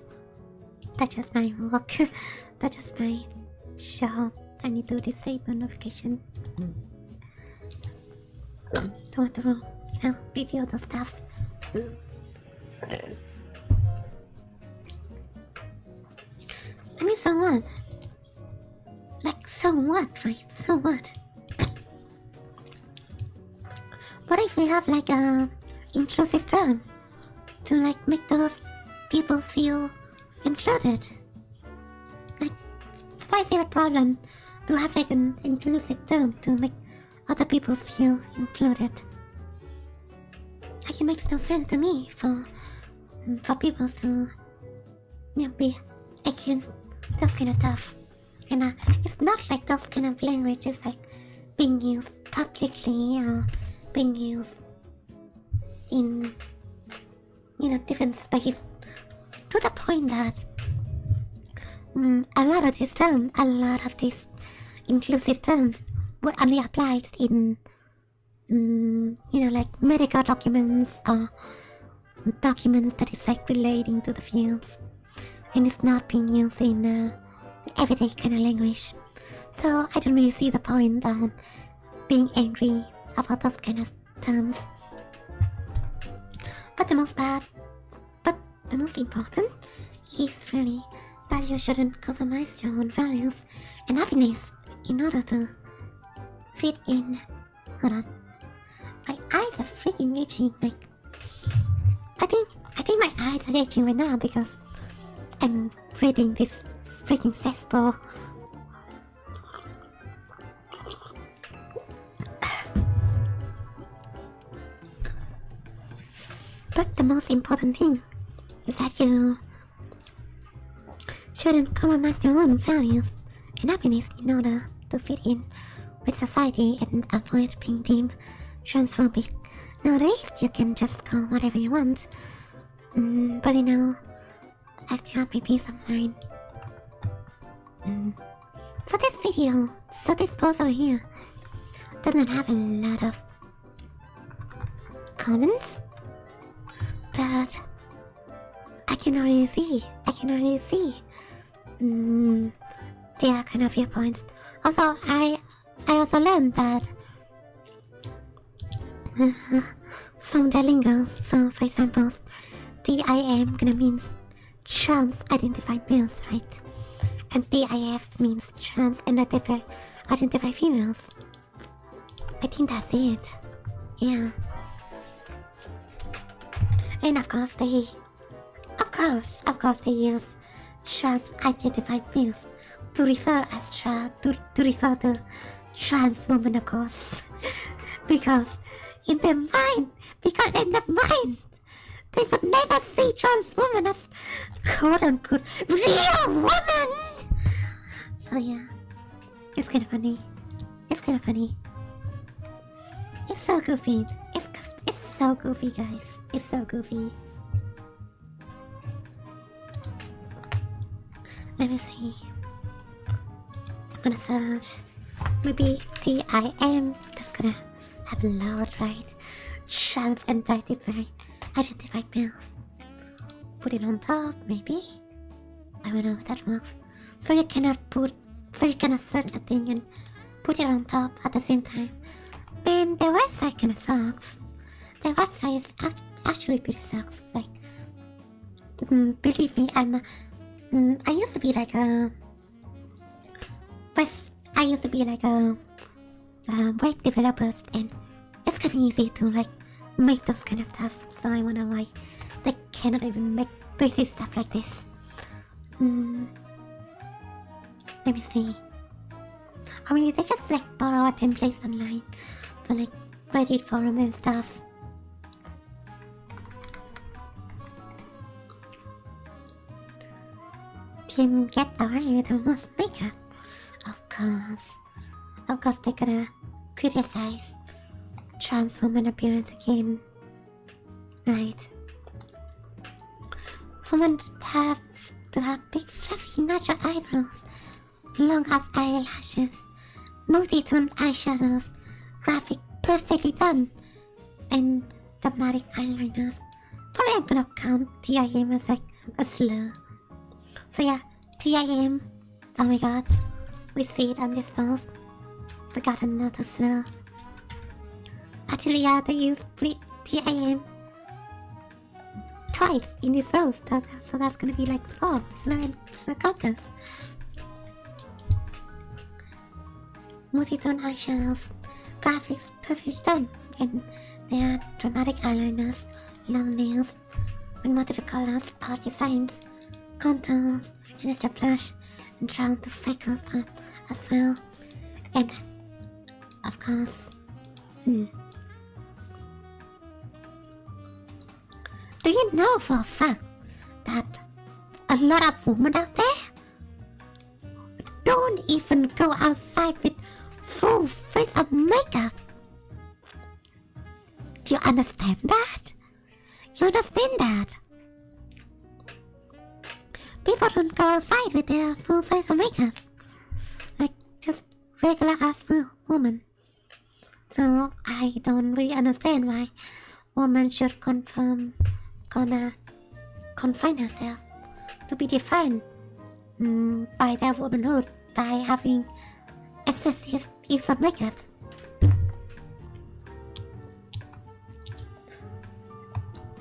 that's just my work. That's just my job. I need to disable notification. To review the stuff. I mean, so what? Like, so what, right? So what? What if we have like a inclusive term to like make those people feel included? Like, why is there a problem to have like an inclusive term to make other people feel included? Like, it makes no sense to me for people to be against those kind of stuff. And it's not like those kind of languages like being used publicly or being used in different space, to the point that a lot of these inclusive terms would only apply in like medical documents or documents that is like relating to the fields, and it's not being used in everyday kind of language. So I don't really see the point on being angry about those kind of terms. But the most important is really that you shouldn't compromise your own values and happiness in order to fit in. Hold on, my eyes are freaking itching. Like, I think my eyes are itching right now because I'm reading this freaking cesspool. But the most important thing is that you shouldn't compromise your own values and happiness in order to fit in with society and avoid being deemed transphobic. Nowadays, you can just call whatever you want, but that's your peace of mind. So this post over here does not have a lot of comments, but I can already see their kind of viewpoints. Also, I also learned that some their lingo. So, for example, DIM gonna means trans-identified males, right? And DIF means trans-identified females. I think that's it. Yeah. And of course they use trans-identified males to refer to trans women, of course. because in their mind, they would never see trans women as quote-unquote real women. So yeah, it's kind of funny. It's so goofy. It's so goofy, guys. It's so goofy. Let me see. gonna search. Maybe TIM. That's gonna have a lot, right? Trans identified males. Put it on top, maybe. I don't know if that works. So you cannot search a thing and put it on top at the same time. Man, the website kinda sucks. The website is actually pretty sucks. Like, believe me, I used to be like a web developer, and it's kind of easy to like make those kind of stuff. So I wonder why they cannot even make basic stuff like this. Let me see. I mean, they just like borrow templates online for like Reddit forum and stuff. Team get away with the most makeup. Of course they're gonna criticize trans woman appearance again. Right. Women have to have big fluffy natural eyebrows, long ass eyelashes, multi-tone eyeshadows, graphic perfectly done, and dramatic eyeliners. Probably I'm gonna count TIM as like a slur. So yeah, TIM. Oh my god, we see it on this post. We got another slur. Actually, yeah, they use TIM twice in this post, so that's gonna be like 4 slur counters. Multi-tone eyeshadows, graphics perfectly done, and they are dramatic eyeliners, long nails, with multiple colors, art designs, contours, and extra blush, and round the freckles as well. And of course, do you know for a fact that a lot of women out there don't even go outside with full face of makeup? Do you understand that? You understand that? People don't go outside with their full face of makeup. Like, just regular ass woman. So, I don't really understand why women should confine herself to be defined by their womanhood by having excessive use of makeup.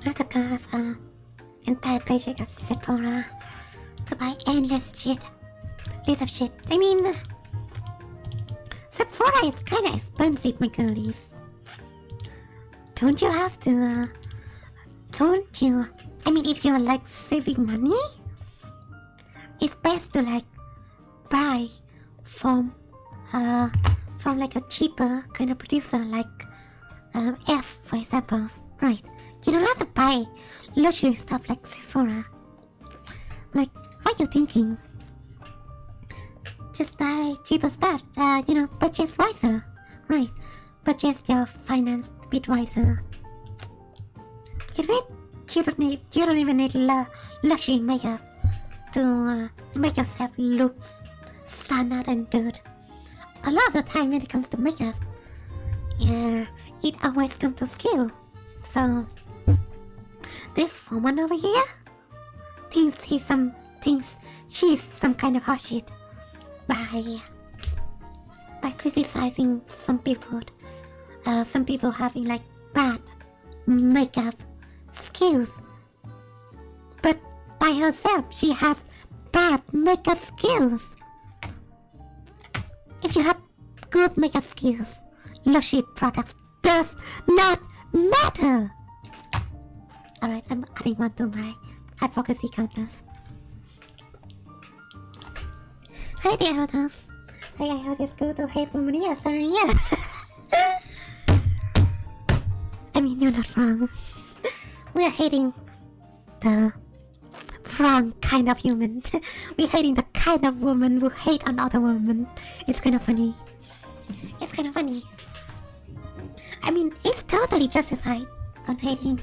Not a curve, entire paycheck at Sephora to buy endless shit. List of shit. I mean, Sephora is kinda expensive, my girlies. Don't you have to, don't you? I mean, if you're like saving money, it's best to like buy from like a cheaper kind of producer like F, for example, right? You don't have to buy luxury stuff like Sephora. Like, what are you thinking? Just buy cheaper stuff, purchase wiser, right? Purchase your finance a bit wiser. You don't even need luxury makeup to make yourself look standard and good. A lot of the time when it comes to makeup, yeah, it always comes to skill. So this woman over here thinks she's some kind of hot shit by criticizing some people having like bad makeup skills, but by herself she has bad makeup skills. If you have good makeup skills, luxury products does not matter. Alright, I'm adding one to my advocacy counters. Hi there, Rotas. I heard it's good to hate women. Yes, sorry, yeah. I mean, you're not wrong. We are hating the wrong kind of human. We're hating the kind of woman who hate another woman. It's kind of funny. I mean, it's totally justified on hating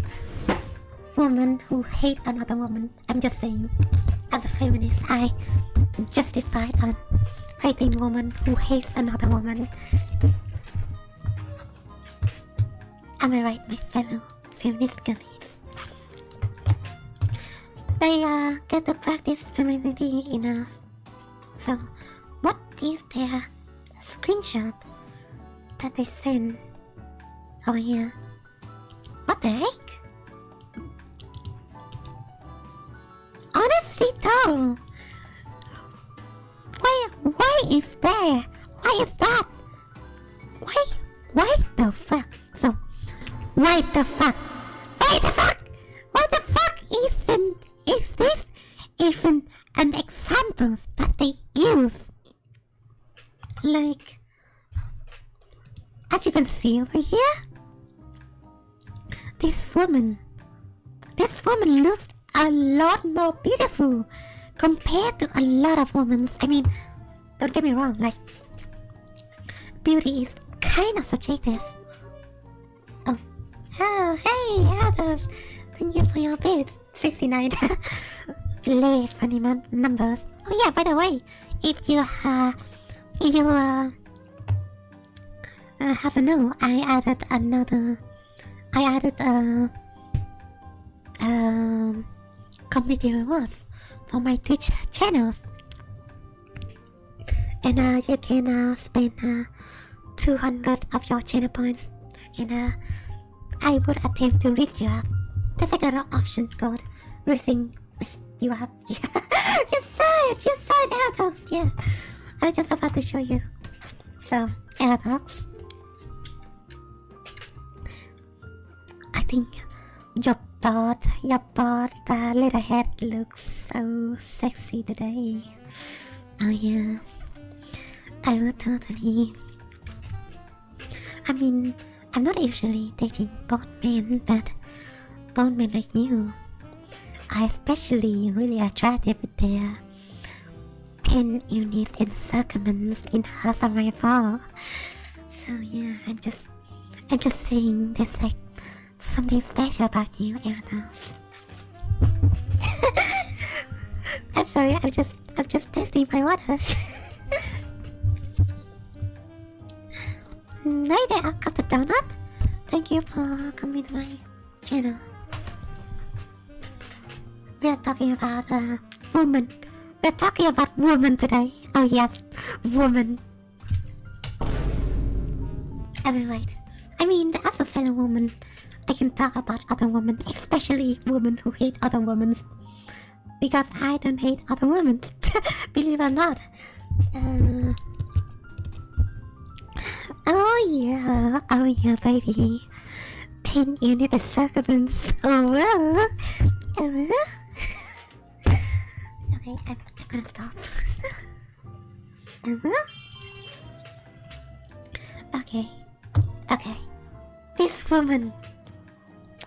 women who hate another woman. I'm just saying, as a feminist, I justified on hating woman who hates another woman. Am I right, my fellow feminist girlies? They get to practice femininity in us. So, what is their screenshot that they send over here? What the heck? Honestly though, why is there? Why is that? Why the fuck? So, why the fuck? Why the fuck? What the fuck is this even an example that they use? Like, as you can see over here, this woman looks a lot more beautiful compared to a lot of women. I mean, don't get me wrong, like, beauty is kind of subjective. Oh, hey, others, thank you for your bid. 69. Late funny numbers. Oh yeah, by the way, if you haven't know, I added community rewards for my Twitch channels, and you can spend 200 of your channel points, and I would attempt to reach you up. The second option called reaching you up. You saw it, Aradox. Yeah, I was just about to show you. So, Aradox, I think your bald little head looks so sexy today. Oh yeah, I would totally. I mean, I'm not usually dating bald men, but bald men like you are especially really attractive with their 10 units in circumference in House of my fall. So yeah, I'm just saying there's like something special about you, Arados. I'm sorry, I'm just testing my waters. Hi there, got the donut. Thank you for coming to my channel. We are talking about woman. We're talking about woman today. Oh yes, woman. Am I right? I mean, as a fellow woman, I can talk about other women, especially women who hate other women. Because I don't hate other women, believe it or not. Oh yeah, baby. 10 units of circumference. Oh. Okay, I'm gonna stop. Okay. This woman.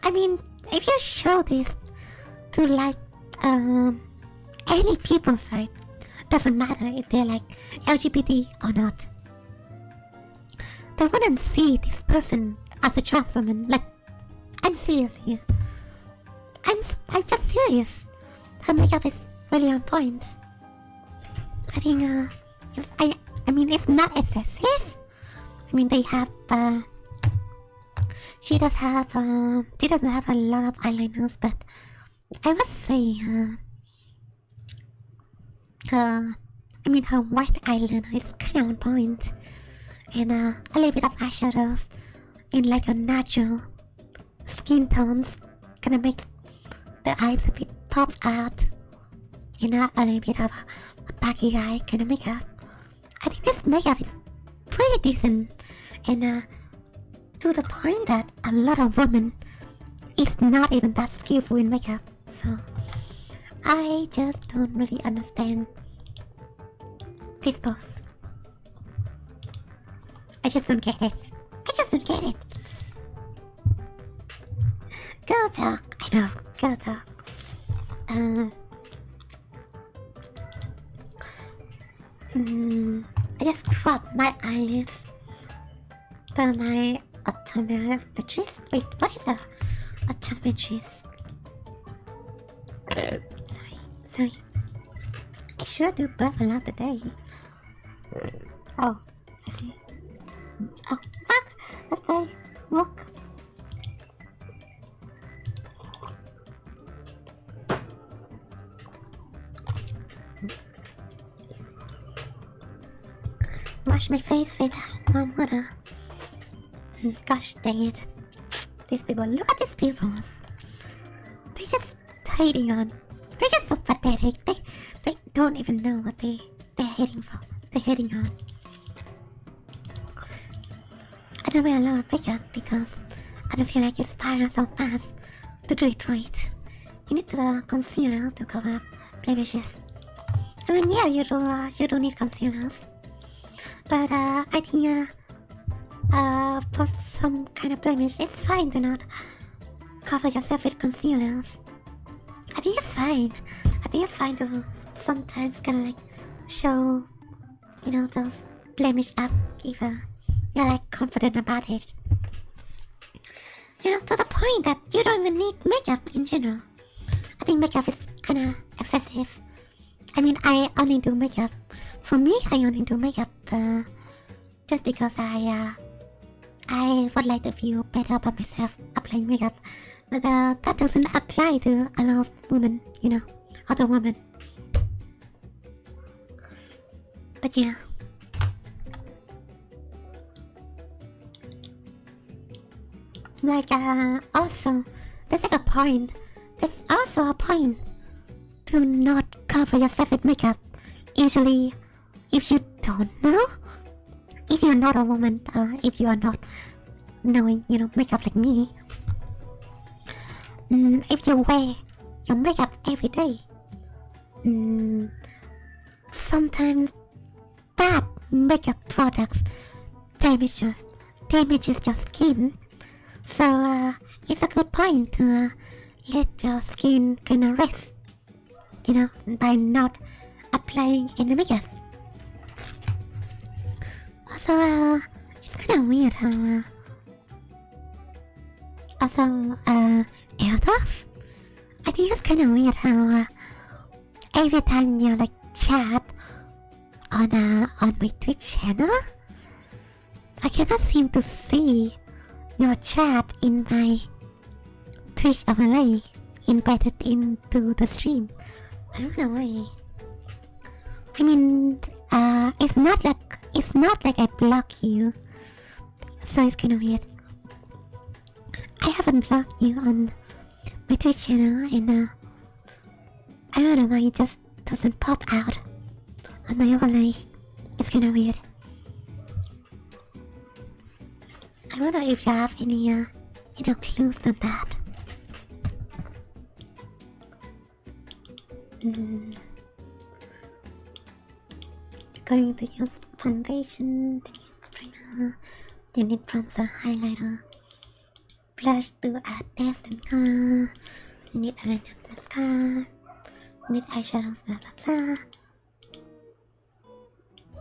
I mean, if you show this to like any people's right, doesn't matter if they're like LGBT or not, they wouldn't see this person as a trans woman. Like, I'm serious here. I'm just serious. Her makeup is really on point. I think I mean it's not excessive. I mean they have she doesn't have a lot of eyeliners, but I would say her white eyeliner is kind of on point, and a little bit of eyeshadows in like a natural skin tones gonna make the eyes a bit pop out. A little bit of a baggy eye kind of makeup. I think this makeup is pretty decent, and to the point that a lot of women is not even that skillful in makeup. So I just don't really understand this pose. I just don't get it. Girl talk. I know, girl talk. I just cropped my eyelids for my optometrist. Wait, what is the optometrist? Sorry. I sure do burp a lot today. Oh, I see. Oh, fuck! Let's play. Walk. Wash my face with warm water. Gosh dang it. These people, look at these people. They're just hating on. They're just so pathetic. They don't even know what they're hating for. They're hating on. I don't wear a lot of makeup because I don't feel like it spirals so fast to do it right. You need the concealer to cover up blemishes. I mean, yeah, you do need concealers. But I think for some kind of blemish, it's fine to not cover yourself with concealers. I think it's fine. I think it's fine to sometimes kind of like show, you know, those blemish up if you're like confident about it. You know, to the point that you don't even need makeup in general. I think makeup is kind of excessive. I mean, I only do makeup. For me, I only do makeup just because I would like to feel better about myself applying makeup. But that doesn't apply to a lot of women, you know, other women. But yeah. Like, also, there's like a point. There's also a point to not cover yourself with makeup. Usually, if you don't know, if you're not a woman, if you are not knowing, you know, makeup like me, if you wear your makeup every day, sometimes bad makeup products damages your skin. So it's a good point to let your skin kind of rest, you know, by not applying any makeup. Also, it's kind of weird how elders. I think it's kind of weird how every time you like chat on my Twitch channel, I cannot seem to see your chat in my Twitch overlay embedded into the stream. I don't know why. I mean, it's not like I block you, so it's kind of weird. I haven't blocked you on my Twitch channel, and I don't know why it just doesn't pop out on my overlay. It's kind of weird. I wonder if you have any, you know, clues on that. Going to use foundation, primer, you need bronzer, highlighter, blush to add depth and color, you need eyeliner, mascara, you need eyeshadow, blah blah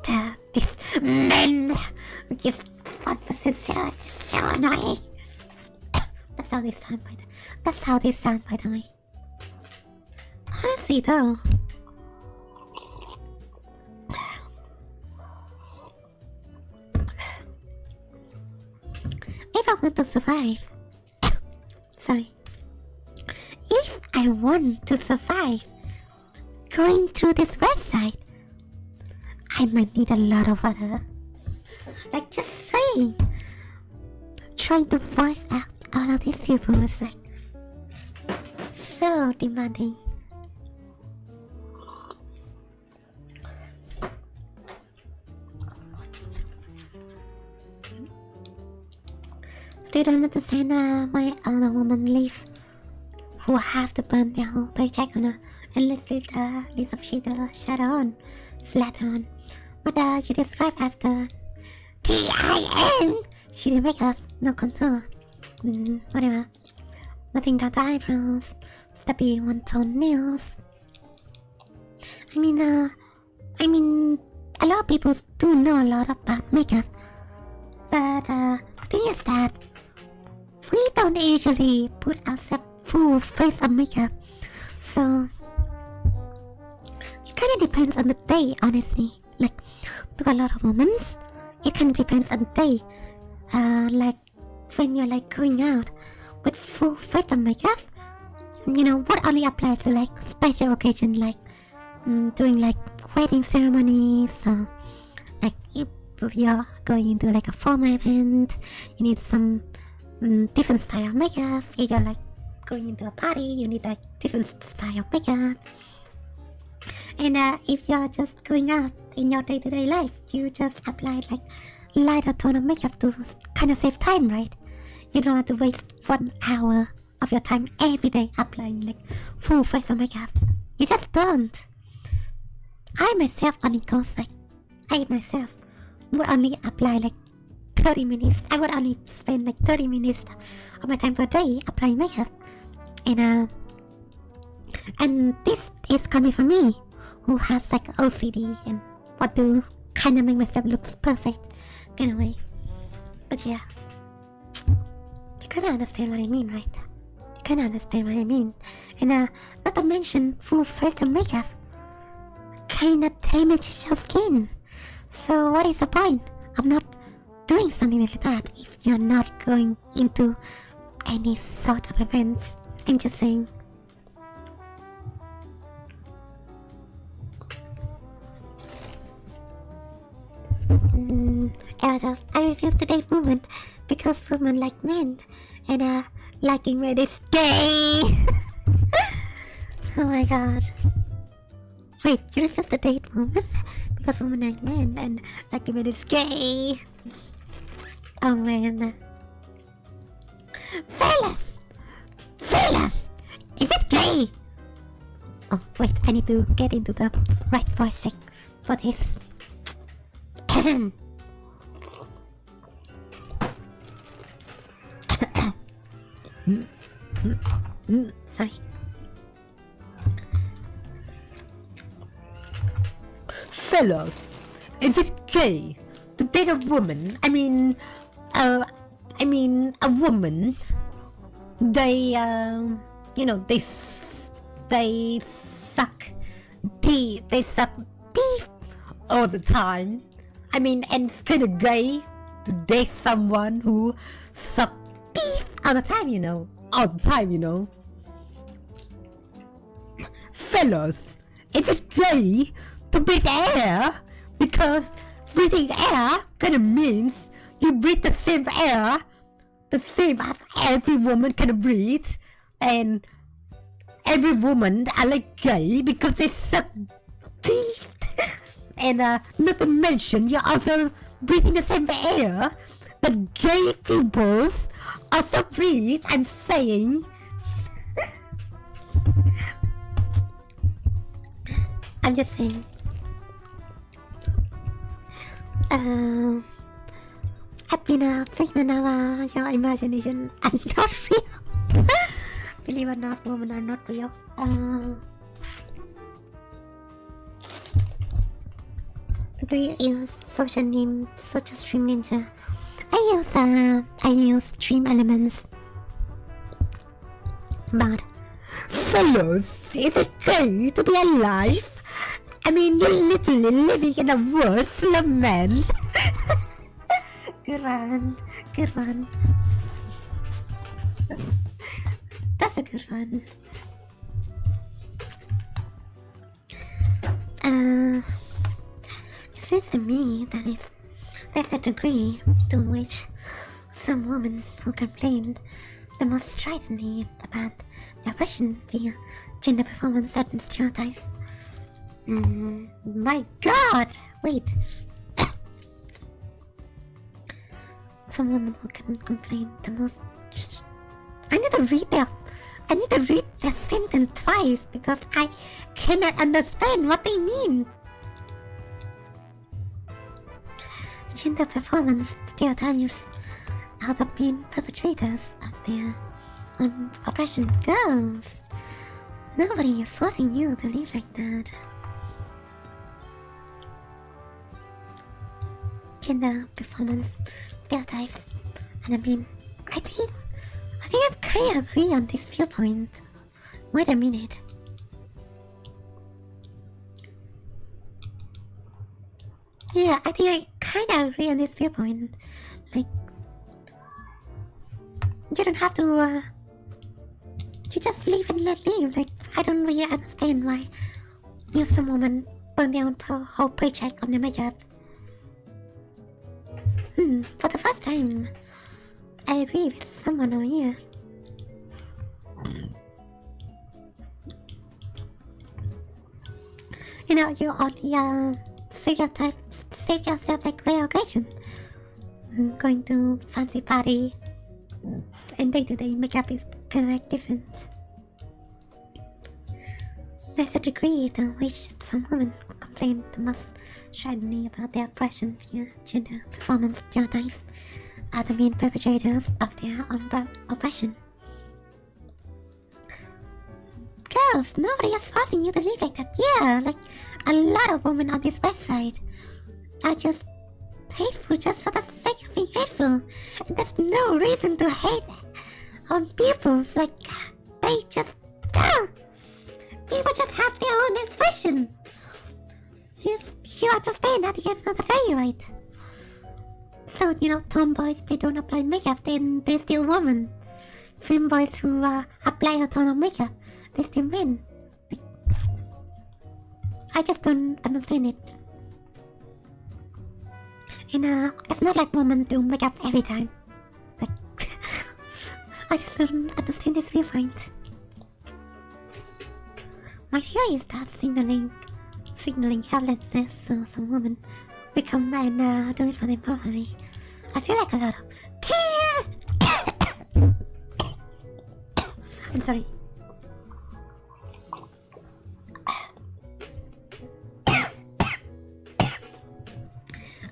blah. This man gives 1% so annoying. That's how they sound by the way. Honestly though, if I want to survive, if I want to survive going through this website, I might need a lot of water. Like, just saying, trying to voice act all of these people is like so demanding. Still don't understand why other women leave who have to burn their whole paycheck on a endless list of shit shadow on, slatter on. What you describe as the TIN! Shitty makeup, no contour. Whatever. Nothing done to eyebrows, stubby one-tone nails. I mean, a lot of people do know a lot about makeup. But the thing is that we don't usually put ourselves full face of makeup. So it kinda depends on the day, honestly. Like, to a lot of women, it kind of depends on the day. Like, when you're like going out with full face of makeup, you know, what only applies to like special occasion, like doing like wedding ceremonies, or like if you're going into like a formal event, you need some different style of makeup. If you're like going into a party, you need like different style of makeup. And if you're just going out in your day-to-day life, you just apply like lighter tone of makeup to kind of save time, right? You don't have to waste 1 hour of your time every day applying like full face of makeup. You just don't. I myself only goes like, I myself would only apply like 30 minutes. I would only spend like 30 minutes of my time per day applying makeup. And this is coming from me, who has like OCD and want to kind of make myself look perfect in a way. But yeah, you kind of understand what I mean, right? You kind of understand what I mean. And not to mention, full face of makeup kind of damages your skin. So what is the point of not doing something like that if you're not going into any sort of events? I'm just saying. I refuse to date women because women like men, and liking men is gay. Oh my god. Wait, you refuse to date women because women like men and liking men is gay? Oh man. Fellas, is it gay? Oh wait, I need to get into the right voice for this. Sorry. Fellas, is it gay to date a woman? I mean, a woman. They suck deep. They suck deep all the time. I mean, and it's kind of gay to date someone who suck deep all the time, you know. All the time, you know. Fellas, is it gay to breathe air? Because breathing air kind of means you breathe the same air, the same as every woman can breathe, and every woman are like gay because they suck deep. And not to mention, you're also breathing the same air that gay people also breathe. I'm saying. I'm just saying. I've been a figment of your imagination and not real. Believe it or not, women are not real. Do you use social name such as Stream Ninja? I use Stream Elements. But Fellas, is it gay to be alive? I mean, you're literally living in a world full of men. Good one. That's a good one. It seems to me that there's a degree to which some women who complain the most stridently about the oppression via gender performance and stereotypes. My god! Wait. Some women who can complain the most. I need to read their sentence twice because I cannot understand what they mean. Gender performance stereotypes are the main perpetrators of their oppression. Girls, nobody is forcing you to live like that. Gender performance stereotypes, and I think I kind of agree on this viewpoint. Wait a minute. Yeah, I think I kind of agree on this viewpoint. Like, you don't have to, you just live and let live. Like, I don't really understand why some woman burn down her whole paycheck on the makeup. For the first time, I agree with someone over here. You know, you only save yourself like rare occasion. Going to fancy party and day-to-day makeup is kind of like different. There's a degree to which some women complain the most stridently about their oppression via gender performance stereotypes are the main perpetrators of their own oppression. Girls, nobody is forcing you to live like that. Yeah, like a lot of women on this website are just hateful just for the sake of being hateful. And there's no reason to hate on people. Like, they just... people just have their own expression. You understand at the end of the day, right? So, you know, tomboys, they don't apply makeup, then they're still women. Femboys who apply a ton of makeup, they still men. Like, I just don't understand it. And it's not like women do makeup every time. Like, I just don't understand this viewpoint. My theory is that signaling helplessness, so some women become and do it for them properly. I feel like a lot of I'm sorry.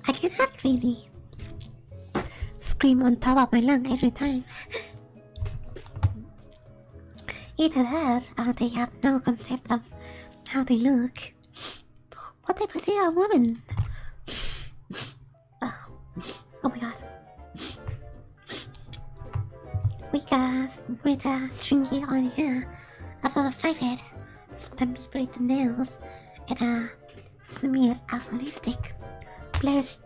I cannot really scream on top of my lung every time. Either that, or they have no concept of how they look, what they perceive a woman. Oh my god. With a stringy on here above a 5 head, some people with the nails, and a smear of lipstick. Plus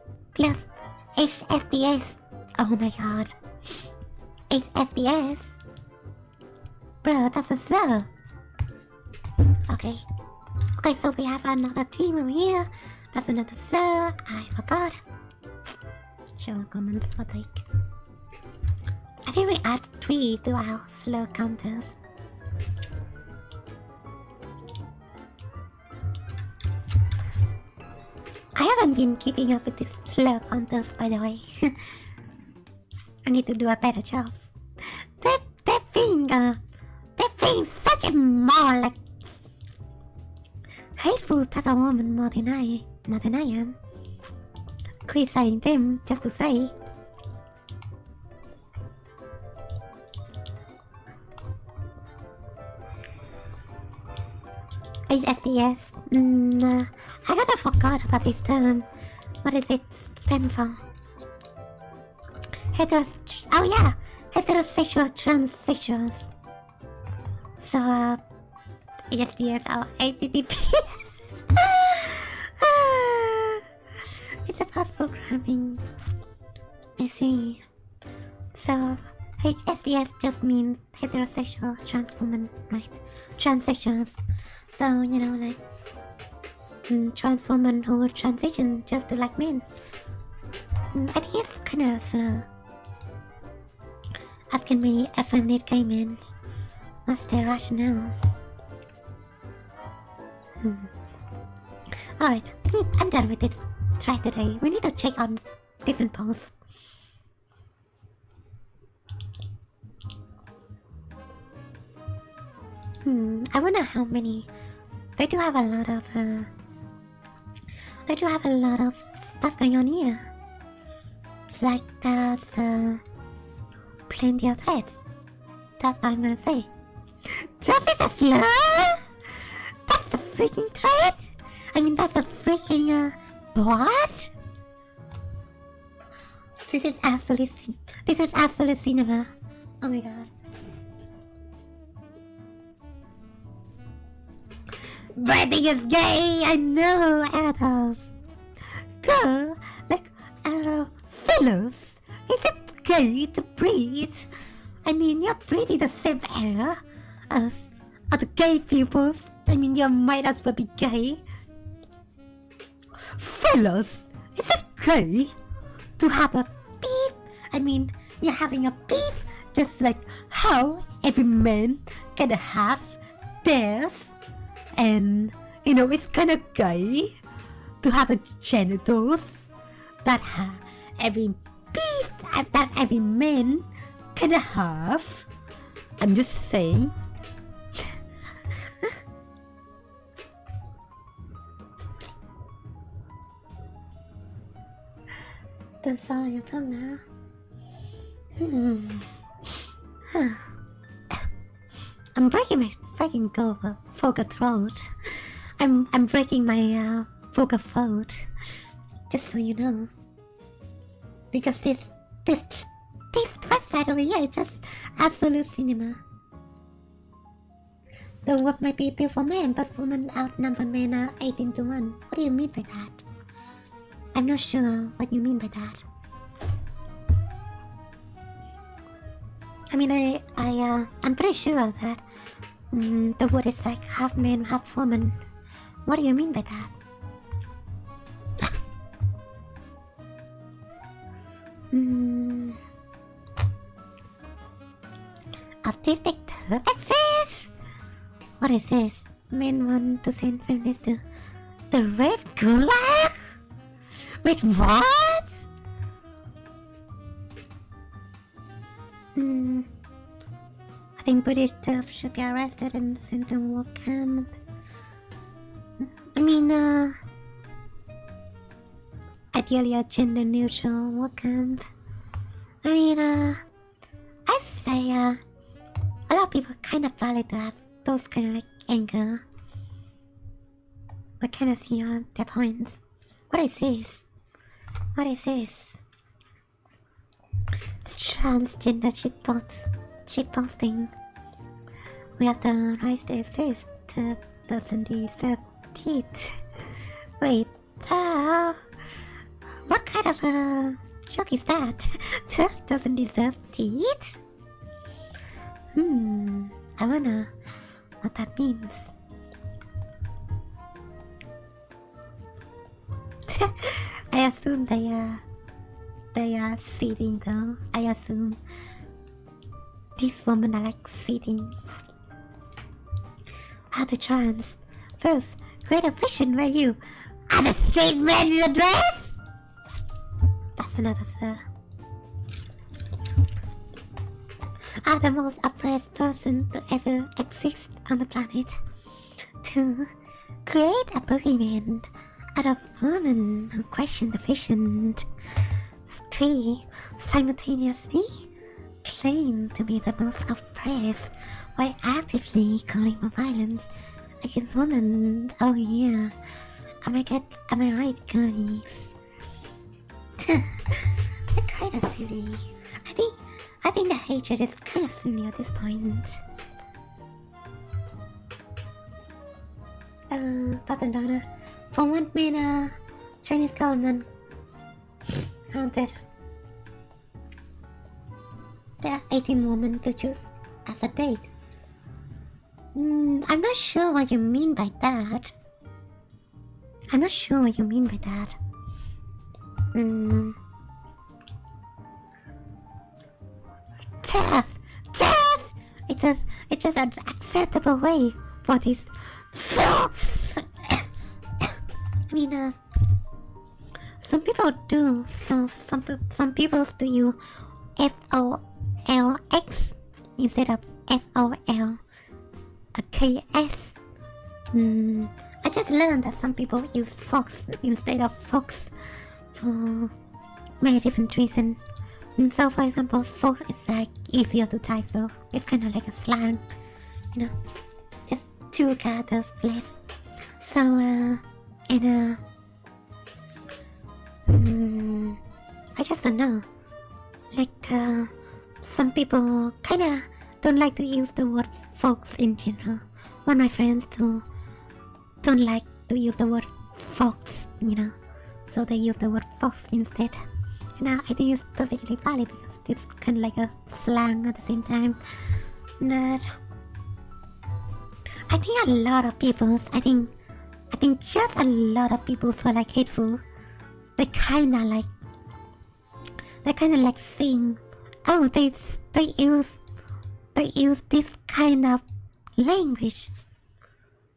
HSDS. Oh my god. HSDS? Bro, that's a slur. Okay, so we have another team over here. That's another slur. I forgot. Show comments for like. I think we add 3 to our slur counters. I haven't been keeping up with these slur counters, by the way. I need to do a better job. They're being such a more like hateful type of woman more than I am. Criticizing them just to say. HSDS. I kinda forgot about this term. What is it stand for? Oh yeah, heterosexual transsexuals. So HSDS or HTTP. It's about programming. You see. So HSDS just means heterosexual trans woman, right? Transsexuals. So, you know, like trans women who would transition just to like men. I think it's kind of slow. Asking many effeminate gay men. What's their rationale? Alright, I'm done with this try today. We need to check on different polls. I wonder how many. They do have a lot of stuff going on here. Like there's plenty of threats. That's what I'm gonna say. That is a slur? That's a freaking threat? I mean, that's a freaking what? This is absolute cinema. Oh my god. Branding is gay! I know, Anatos! God! So, like, fellas, is it gay to breathe? I mean, you're breathing the same air as other gay people. I mean, you might as well be gay. Fellas, is it gay to have a beep? I mean, you're having a beep just like how every man can have theirs. And, you know, it's kind of gay to have a genitals that every beep that every man can have. I'm just saying. Tuần sau yêu thương nào. I'm breaking my fucking vocal throat. I'm breaking my vocal throat. Just so you know. Because this website over here is just absolute cinema. The world might be built for men, but women outnumber men 18 to 1. What do you mean by that? I'm not sure what you mean by that. I mean, I'm pretty sure that the word is like half man, half woman. What do you mean by that? Autistic purposes? What is this? Men want to send feminists to the red gulag? Wait, what? I think British turf should be arrested and sent to work camp. I mean, ideally a gender neutral work camp. I mean, I say, a lot of people kind of valid to have those kind of like anger. But kind of see their points. What is this? What is this? Transgender shitposting. We have the right to exist. Doesn't deserve teeth. Wait, what kind of a joke is that? Doesn't deserve teeth? I wonder what that means. I assume they are seating though. I assume these women are like seating. How to trans? First, create a vision where you are the straight man in a dress. That's another sir. Are the most oppressed person to ever exist on the planet. 2. Create a boogeyman out of women who question the vision. 3. Simultaneously claim to be the most oppressed while actively calling for violence against women. Oh yeah. Am I right, girlies? They're kinda silly. I think the hatred is kinda silly at this point. Button Donna. From what made Chinese government haunted there are 18 women to choose as a date. I'm not sure what you mean by that. Death! It's just an acceptable way for these folks. I mean, some people do. So some people do use FOLX instead of FOL. A KS. I just learned that some people use fox instead of fox for many different reasons. So for example, fox is like easier to type, so it's kind of like a slang, you know, just 2 characters less. So I just don't know. Like some people kinda don't like to use the word fox in general. One of my friends too don't like to use the word fox, you know. so they use the word fox instead. Now I think it's perfectly valid because it's kind of like a slang at the same time. But I think a lot of people, I think just a lot of people who are like hateful, they kind of like saying, oh, they use this kind of language,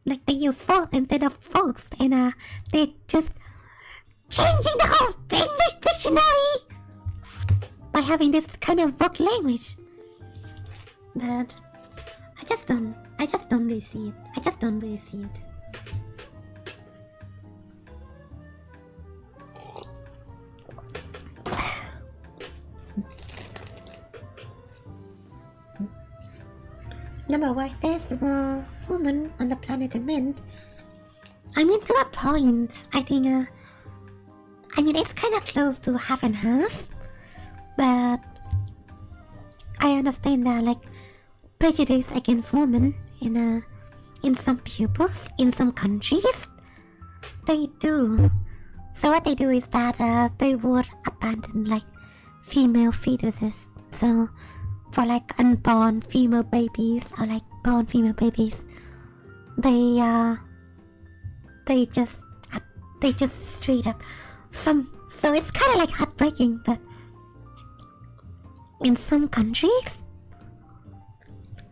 like they use fox instead of fox, and they just changing the whole English dictionary by having this kind of vogue language. But I just don't really see it. I just don't really see it. Number one says more women on the planet than men. I mean, to a point, I think, it's kind of close to half and half, but I understand that, like, prejudice against women in some peoples, in some countries, they do. So what they do is that they would abandon, like, female fetuses. So for like unborn female babies or like born female babies, they just straight up so it's kind of like heartbreaking, but in some countries,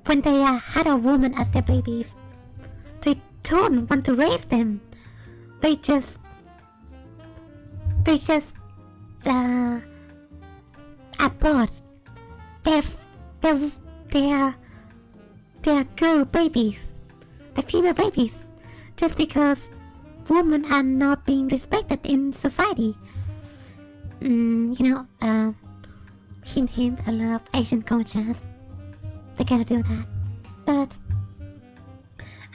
when they had a woman as their babies, they don't want to raise them. They just abort their girl babies, the female babies, just because women are not being respected in society. Hint, a lot of Asian cultures, they kind of do that. But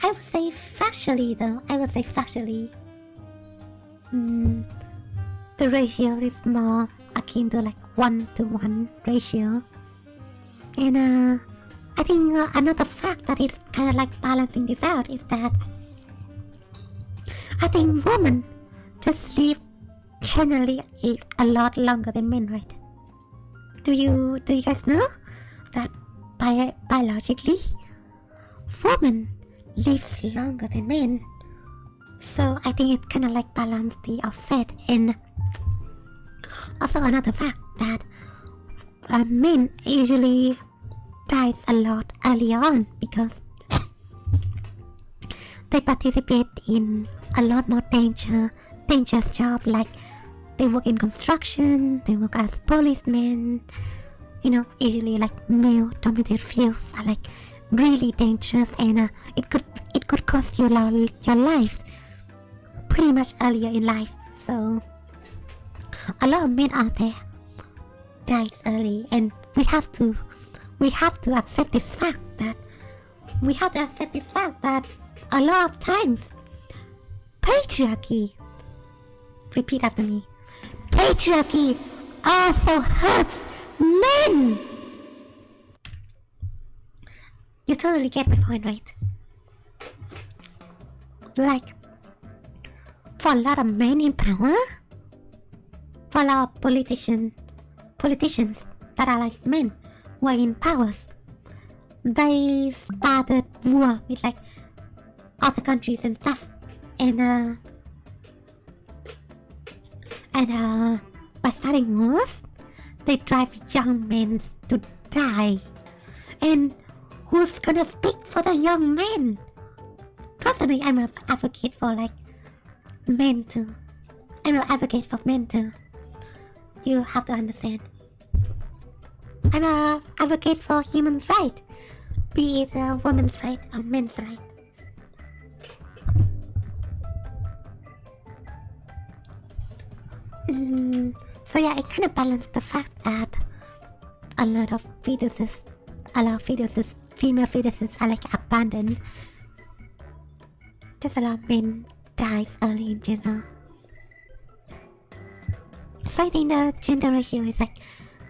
I would say factually, the ratio is more akin to like 1-to-1 ratio. And I think another fact that is kind of like balancing this out is that I think women just live generally a lot longer than men, right? Do you guys know that biologically, women lives longer than men? So I think it kind of like balance the offset. And also another fact that men usually dies a lot earlier on because they participate in a lot more dangerous job, like they work in construction, they work as policemen. Usually like male dominated fields are like really dangerous, and it could cost you your life pretty much earlier in life. So a lot of men out there dies early, and we have to accept this fact that a lot of times patriarchy, repeat after me, patriarchy also hurts men. You totally get my point, right? Like, for a lot of men in power, for a lot of politicians that are like men who are in powers, they started war with like other countries and stuff, and by starting wars, they drive young men to die. And who's gonna speak for the young men? Personally, I'm an advocate for like men too. I'm an advocate for men too. You have to understand. I'm an advocate for humans' right, be it a woman's right or men's right. So yeah, it kind of balanced the fact that a lot of fetuses, female fetuses are like abandoned. Just a lot of men dies early in general. So I think the gender ratio is like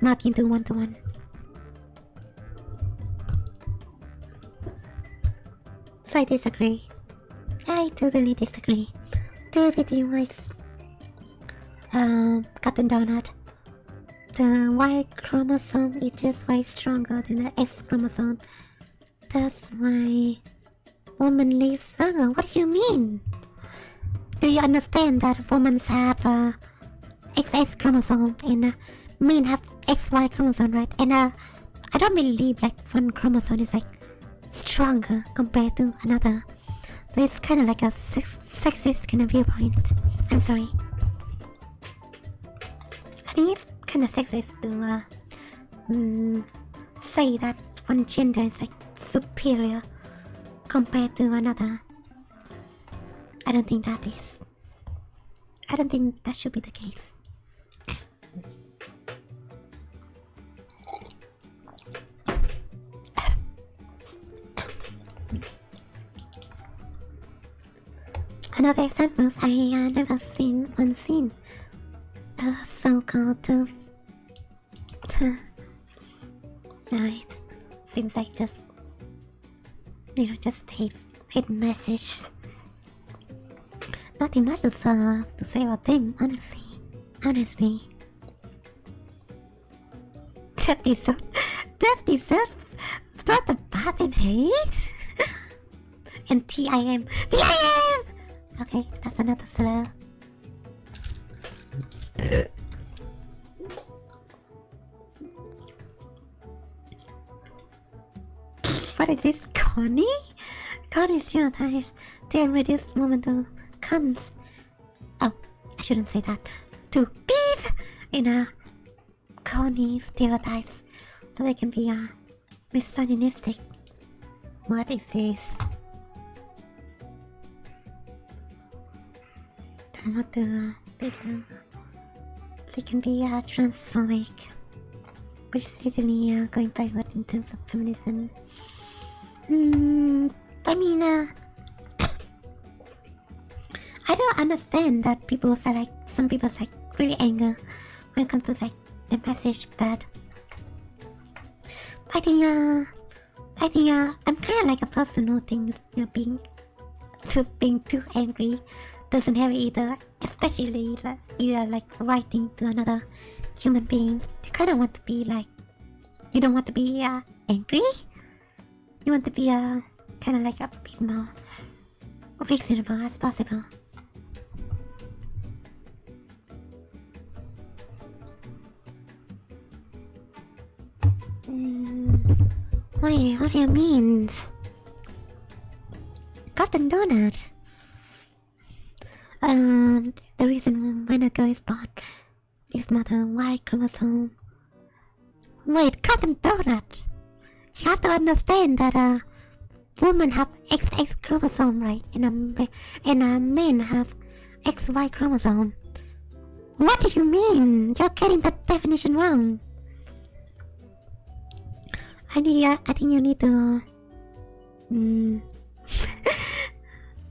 more into 1-to-1. So I disagree. I totally disagree. David, you guys. Cotton donut. The Y chromosome is just way stronger than the X chromosome. That's why women live longer. What do you mean? Do you understand that women have XX chromosome and men have XY chromosome, right? And I don't believe like one chromosome is like stronger compared to another. So it's kind of like a sexist kind of viewpoint. I'm sorry. I think it's kind of sexist to say that one gender is like superior compared to another. I don't think that is. I don't think that should be the case. Another example I never seen one scene. So-called Alright. Seems like just just hate message. Nothing much to say about them, honestly. Death deserve not the bad and hate. And TIM. Okay, that's another slur. What is this, Connie? Connie's stereotype. Damn, reduce woman to cunts. Oh, I shouldn't say that. To beef in a Connie stereotypes, so they can be misogynistic. What is this? What do they do? They can be transphobic, which is easily going backward in terms of feminism. I mean, I don't understand that some people are like really angry when it comes to like the message, but I think I'm kind of like a person who thinks being too angry doesn't have either, especially like you're like writing to another human being. You kind of want to be like, you don't want to be angry. You want to be kind of like a bit more reasonable as possible. Wait, what do you mean? Cotton donut. The reason when a girl is born is mother Y chromosome. Wait, cotton donut. You have to understand that women have XX chromosome, right? And men have XY chromosome. What do you mean? You're getting that definition wrong. I think you need to.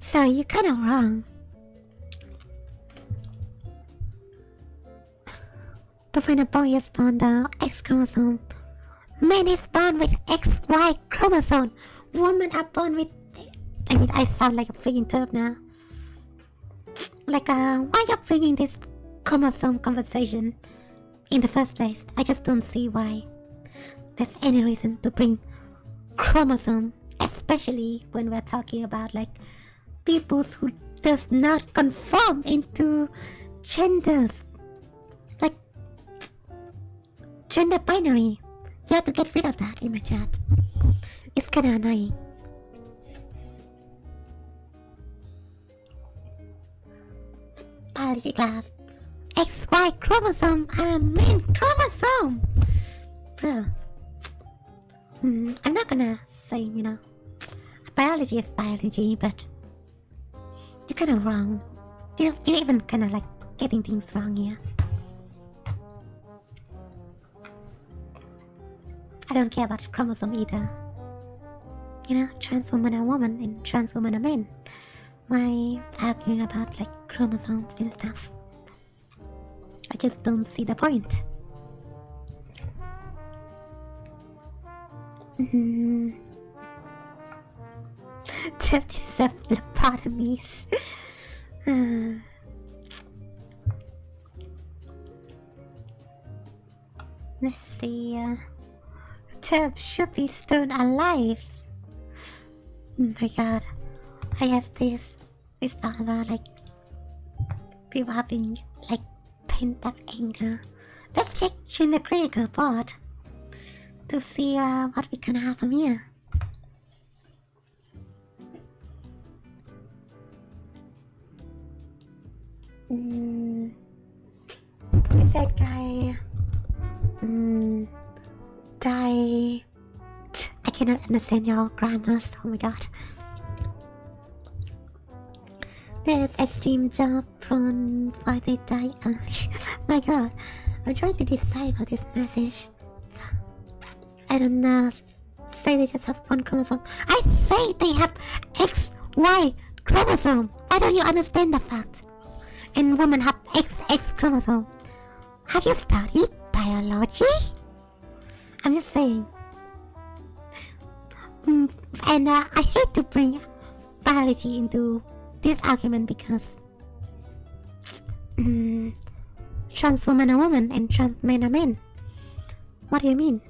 Sorry, you're kind of wrong. To find a boy is born the X chromosome. Man is born with XY chromosome. Women are born with. I mean, I sound like a freaking turd now. Like, why you bringing this chromosome conversation in the first place? I just don't see why there's any reason to bring chromosome, especially when we're talking about like people who does not conform into genders, like gender binary. You have to get rid of that in my chat. It's kinda annoying. Biology class. XY chromosome are main chromosome. Bro. I'm not gonna say, biology is biology, but you're kinda wrong. You're even kinda like getting things wrong here. I don't care about chromosome either. Trans women are women and trans women are men. Why arguing about like chromosomes and stuff? I just don't see the point. Lobotomies. Let's see. Terp should be still alive. Oh my god. I have this. It's all about like people having like pent up anger. Let's check in the critical board to see what we can have from here. Is that guy? I cannot understand your grammars. Oh my god. There's a stream job from why they die early. My god. I'm trying to decipher this message. I don't know. Say they just have one chromosome. I say they have XY chromosome. Why don't you understand the fact? And women have XX chromosome. Have you studied biology? I'm just saying. And I hate to bring biology into this argument because trans women are women and trans men are men. What do you mean?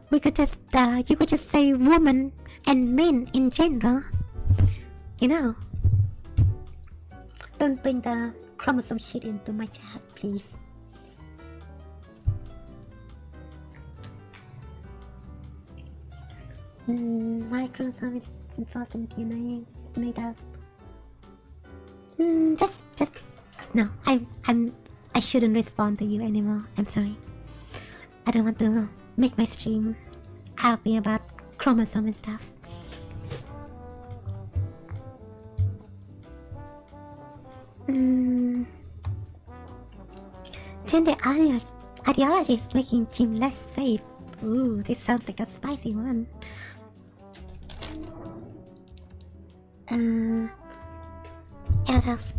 We could just you could just say woman and men in general. You know. Don't bring the chromosome shit into my chat, please. My chromosome is important, you know, it's made of. Just no. I shouldn't respond to you anymore. I'm sorry. I don't want to make my stream happy about chromosome and stuff. Gender ideology is making gym less safe. Ooh, this sounds like a spicy one.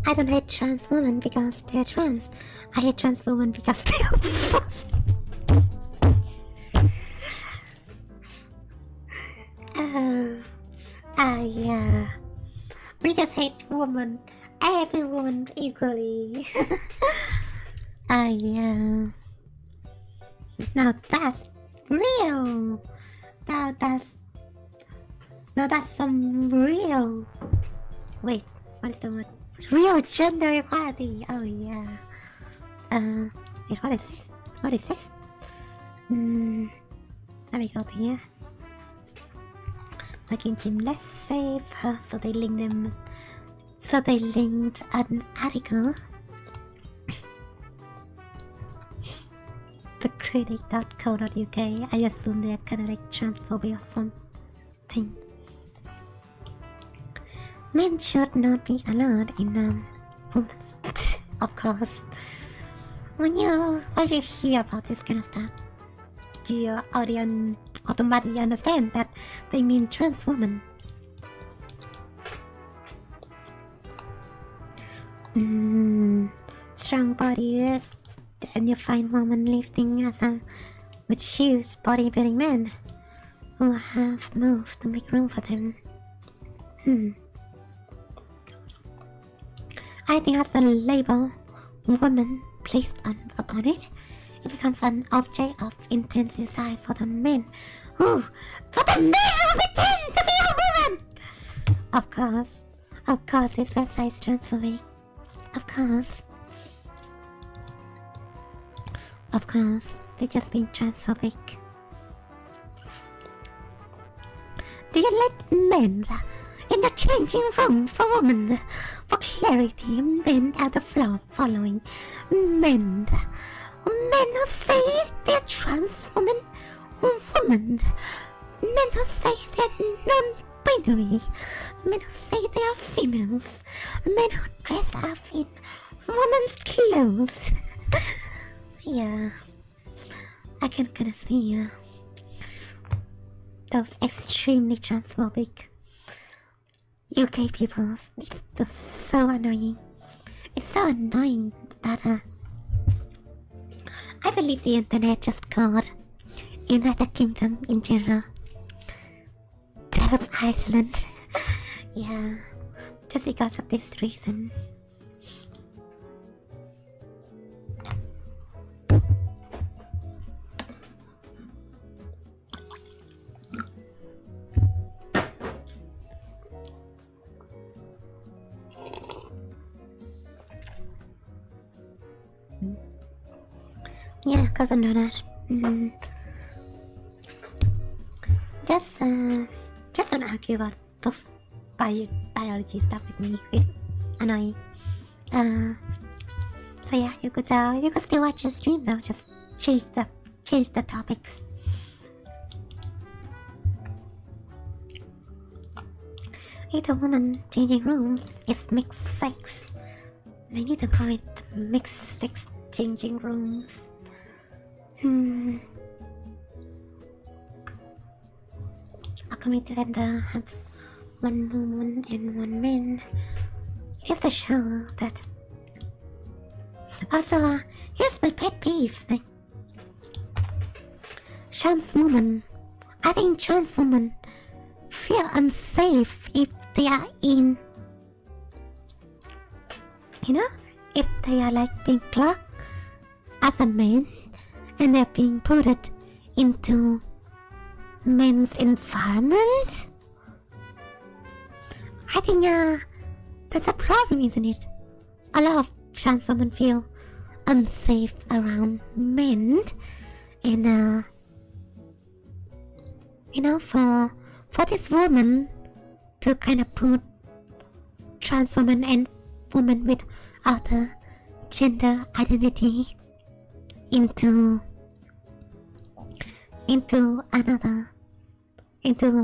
I don't hate trans women because they're trans. I hate trans women because they're yeah. We just hate women. Every woman equally. Yeah. Now that's real. Now that's some real. Wait, what is the word? Real gender equality. Oh yeah. Wait, what is this? What is this? Let me go up here. Making gym less safe. So they linked them. So they linked an article. Thecritic.co.uk. I assume they're kind of like transphobia or something. Men should not be allowed in women's. Of course. When you hear about this kind of stuff, your audience automatically understand that they mean trans women. Strong bodies, and you find women lifting as with huge bodybuilding men who have moved to make room for them. I think as a label woman placed upon it, it becomes an object of intense desire for the men who pretend to be a woman. Of course, this website is transphobic. Of course, they're just being transphobic. Do you let men in the changing room for women? For clarity, men are the floor following. Men who say they're trans women. Men who say they're non-binary. Men who say they are females. Men who dress up in women's clothes. Yeah, I can kind of see those extremely transphobic UK people. It's just so annoying. It's so annoying that I believe the internet just called United Kingdom in general Turf Iceland. Yeah, just because of this reason. Yeah, cousin Donut. Mm. Just don't argue about those biology stuff with me. It's annoying. So yeah, you could still watch your stream though. Just change the topics. It's a woman changing room. It's mixed sex. They need to call it mixed sex changing rooms. A community center has one woman and one man. It's a show that. Also, here's my pet peeve. Like, trans women. I think trans women feel unsafe if they are in. You know, if they are like being clocked as a man and they're being put into men's environment. I think that's a problem, isn't it? A lot of trans women feel unsafe around men, and you know, for this woman to kind of put trans women and women with other gender identity into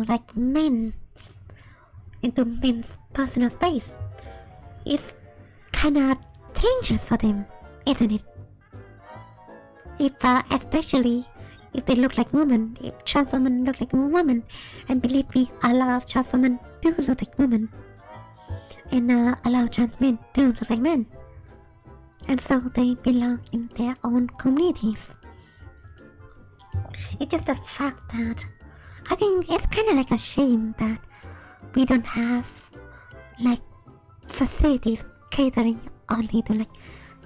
like men's personal space. It's kind of dangerous for them, isn't it? If especially if they look like women, if trans women look like women, and believe me, a lot of trans women do look like women, and a lot of trans men do look like men, and so they belong in their own communities. It's just the fact that I think it's kind of like a shame that we don't have like facilities catering only to like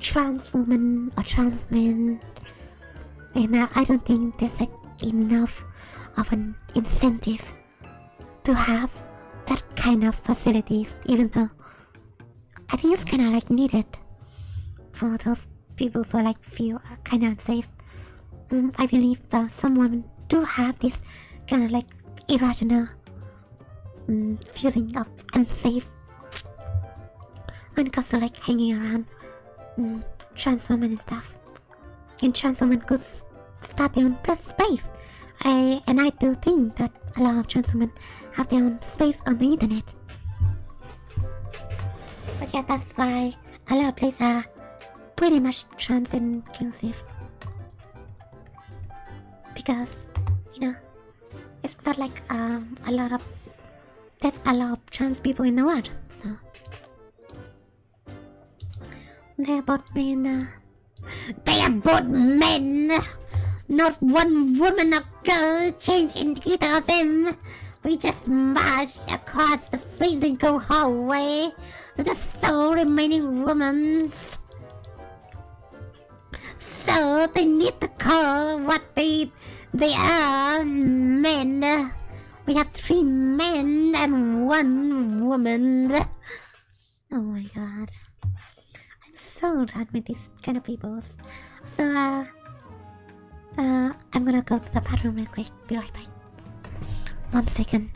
trans women or trans men, and I don't think there's like enough of an incentive to have that kind of facilities, even though I think it's kind of like needed for those people who like feel kind of unsafe. I believe some women do have this kind of like irrational feeling of unsafe when it comes to like hanging around trans women and stuff. And trans women could start their own space. And I do think that a lot of trans women have their own space on the internet. But yeah, that's why a lot of places are pretty much trans inclusive. Because, you know, it's not like there's a lot of trans people in the world, so they're both men. They are both men, not one woman or girl change in either of them. We just march across the freezing cold hallway to the sole remaining woman. So they need to call what they are men. We have 3 men and 1 woman. Oh my god. I'm so done with these kind of people. So I'm gonna go to the bathroom real quick. Be right back. 1 second.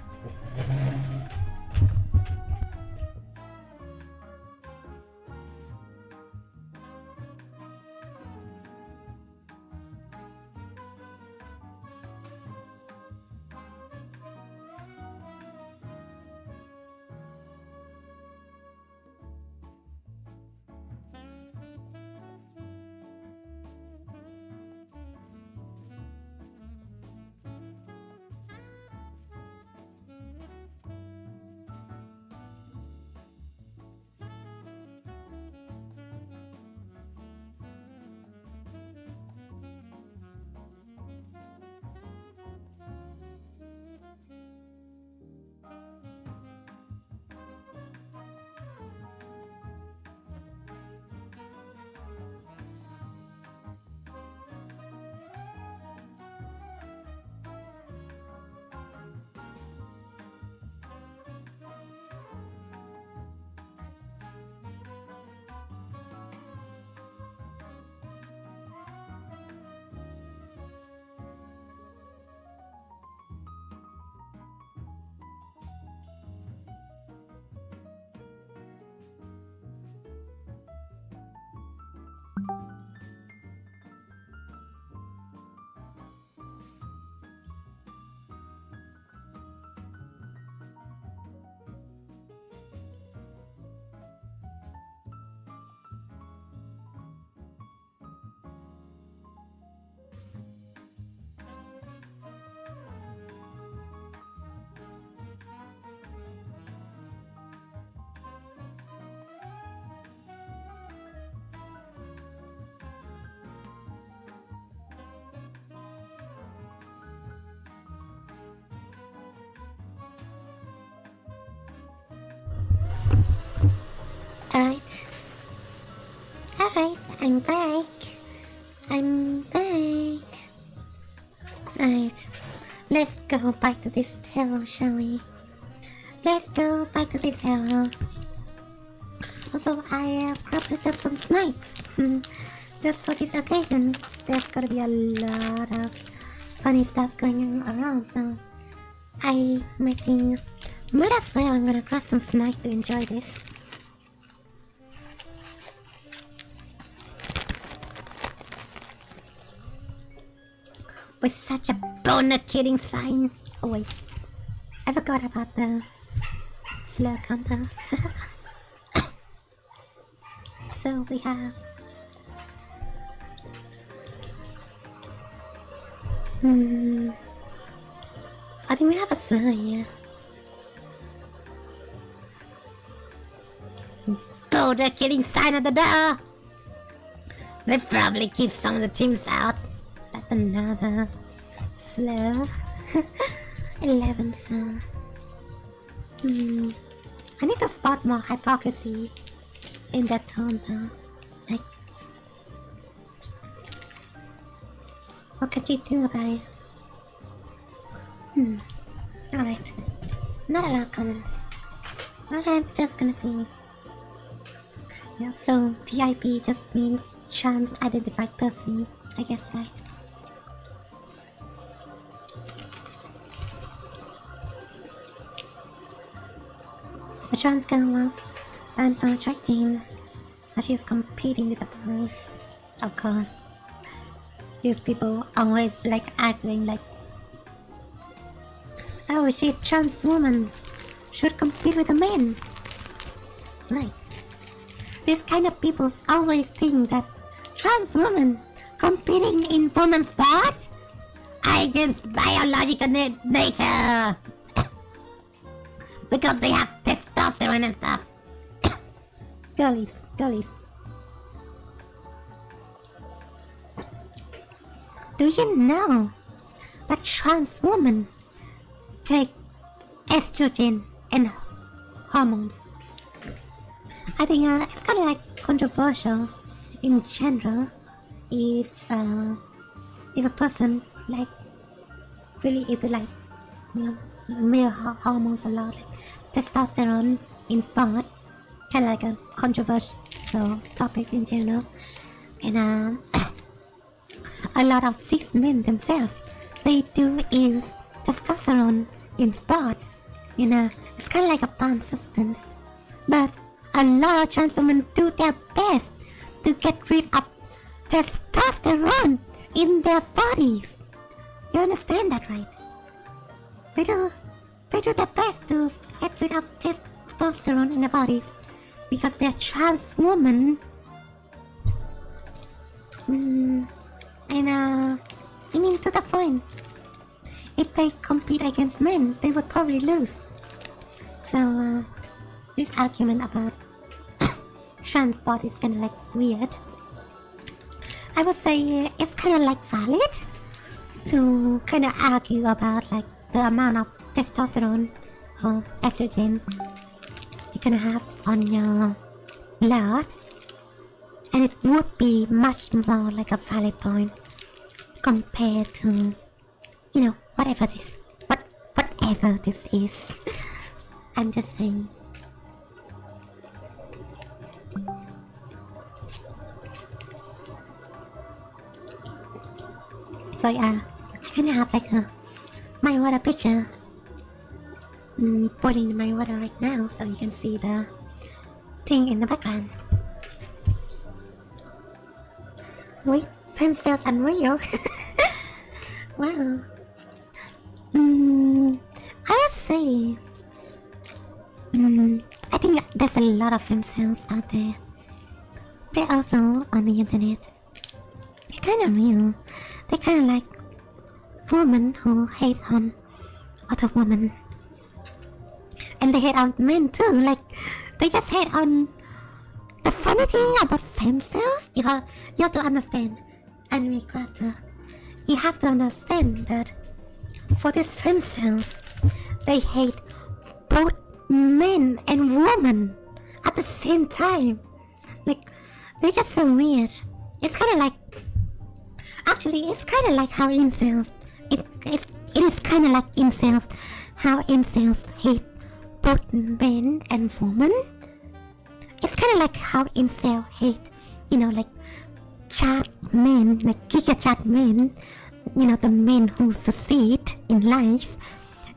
Alright. Alright, I'm back. I'm back. Alright. Let's go back to this hell, shall we? Let's go back to this hell. Also, I grabbed myself some snipes. Just for this occasion. There's gonna be a lot of funny stuff going around, so I might think might as well I'm gonna grab some snipes to enjoy this. With such a boner-killing sign. Oh wait, I forgot about the slur counters. So we have... I think we have a slur here. Boner-killing sign at the door! They probably keep some of the teams out. That's another slur. 11 slur. I need to spot more hypocrisy in that tone though. Like, what could you do about it? Alright. Not a lot of comments. I'm just gonna see. Yeah, so TIP just means trans identified person, I guess, right? The trans girl was banned for attracting, but she's competing with the boys. Of course, these people always like arguing like, oh, she's a trans woman, should compete with the men. Right. These kind of people always think that trans women competing in women's sport are just biological nature. Because they have testosterone and stuff. Girlies. Do you know that trans women take estrogen and hormones? I think it's kind of like controversial in general if a person like really utilize, male hormones a lot, like testosterone in sport, kind of like a controversial topic in general. And a lot of cis men themselves, they do use testosterone in sport. It's kind of like a banned substance. But a lot of trans women do their best to get rid of testosterone in their bodies. You understand that, right? They do their best to get rid of testosterone in their bodies because they're trans women. I mean, to the point, if they compete against men, they would probably lose. So, this argument about trans sport is kind of like weird. I would say it's kind of like valid to kind of argue about like the amount of testosterone or estrogen you're gonna have on your blood, and it would be much more like a valid point compared to, whatever this is. I'm just saying. So yeah, I kinda have like my water picture putting my water right now, so you can see the thing in the background. Wait, FEMCEL's unreal. Wow. I would say. I think there's a lot of FEMCELs out there. They're also on the internet. They're kind of real. They're kind of like women who hate on other women. And they hate on men too. Like, they just hate on... The funny thing about FEMCELs, you have to understand, anime crafter, you have to understand that for these FEMCELs, they hate both men and women at the same time. Like, they're just so weird. It's kind of like... Actually, it's kind of like how incels... It is kind of like incels. How incels hate both men and women. It's kind of like how incel hate, like chat men, like giga chat men, the men who succeed in life,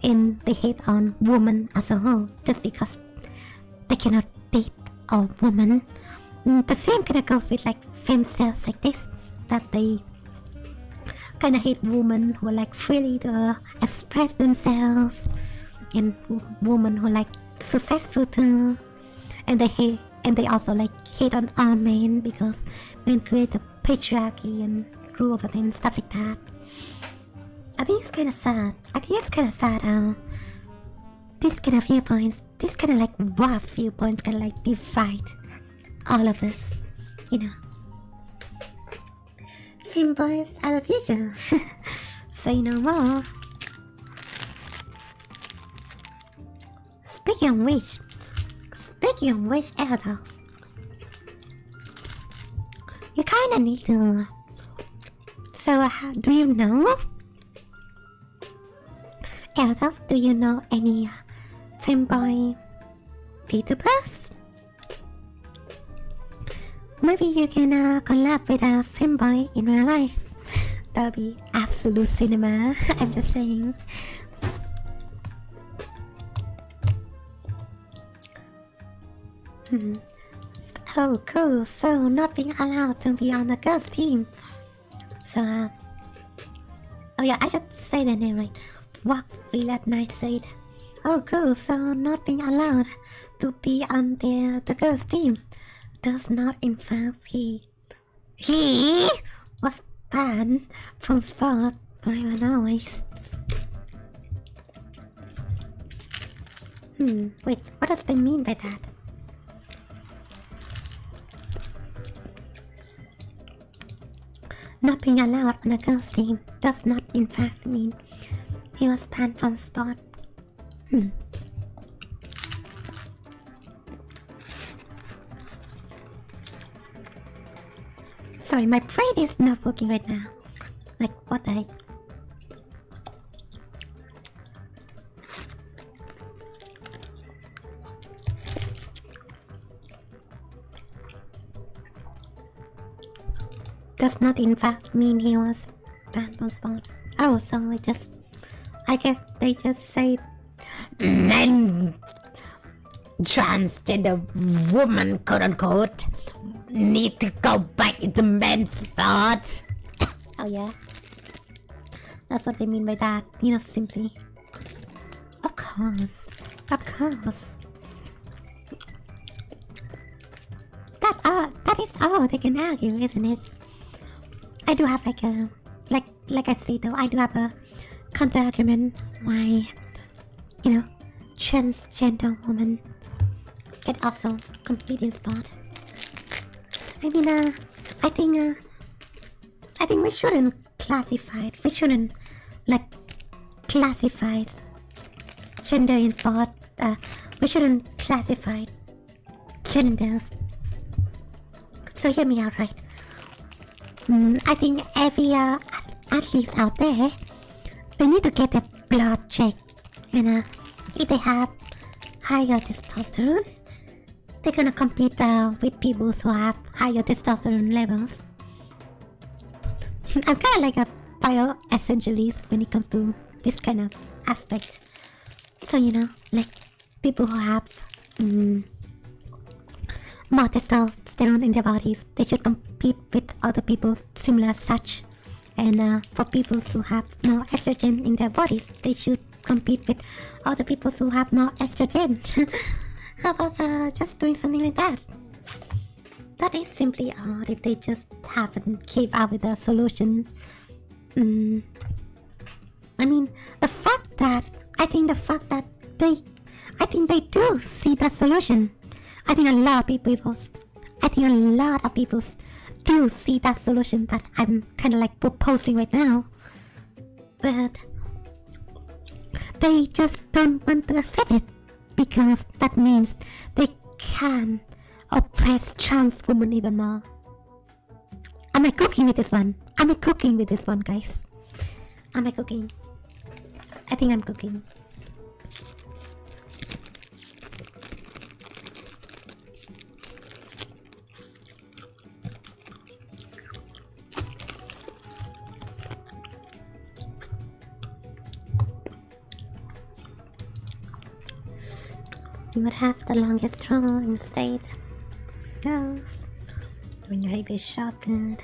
and they hate on women as a whole just because they cannot date a woman. The same kind of goes with like FEMCELs like this, that they kind of hate women who are like freely to express themselves, and women who are like successful too, and they also like hate on all men because men create the patriarchy and rule over them, stuff like that. I think it's kind of sad. How this kind of viewpoints, this kind of like rough viewpoints kind of like divide all of us, Femboys are the future. Say no more. Speaking of which, Eldol, you kinda need to... So, do you know? Eldol, do you know any femboy Vtubers? Maybe you can collab with a femboy in real life. That would be absolute cinema. I'm just saying. Oh, cool. So, not being allowed to be on the girls' team. So, oh yeah, I should say the name right. Walk Freelat Night said, oh, cool. So, not being allowed to be on the girls' team does not involve he was banned from sport by minorities. Wait, what does they mean by that? Not being allowed on a girls' team does not in fact mean he was banned from sport. Sorry, my brain is not working right now. Like, what the heck? Does not in fact mean he was banned from sport. Oh, so I guess they just say men, transgender woman, quote unquote, need to go back into men's sport. Oh yeah, that's what they mean by that. Simply. Of course. That is all they can argue, isn't it? I do have like I say though, I do have a counter argument why, transgender women can also compete in sport. I mean, I think we shouldn't classify it. We shouldn't classify gender in sport. We shouldn't classify genders. So hear me out, right? I think every athletes out there, they need to get their blood checked. And if they have higher testosterone, they're gonna compete with people who have higher testosterone levels. I'm kind of like a bio-essentialist when it comes to this kind of aspect. So like people who have more testosterone in their bodies, they should compete with other people's similar as such. And for people who have more estrogen in their bodies, they should compete with other people who have more estrogen. How about just doing something like that? That is simply odd if they just haven't came up with a solution. I mean, I think they do see that solution. I think a lot of people do see that solution that I'm kind of like proposing right now. But they just don't want to accept it because that means they can oppress trans women even more. Am I cooking with this one? Guys? Am I cooking? I think I'm cooking. You would have the longest straw in the state. Goes when your baby is sharpened.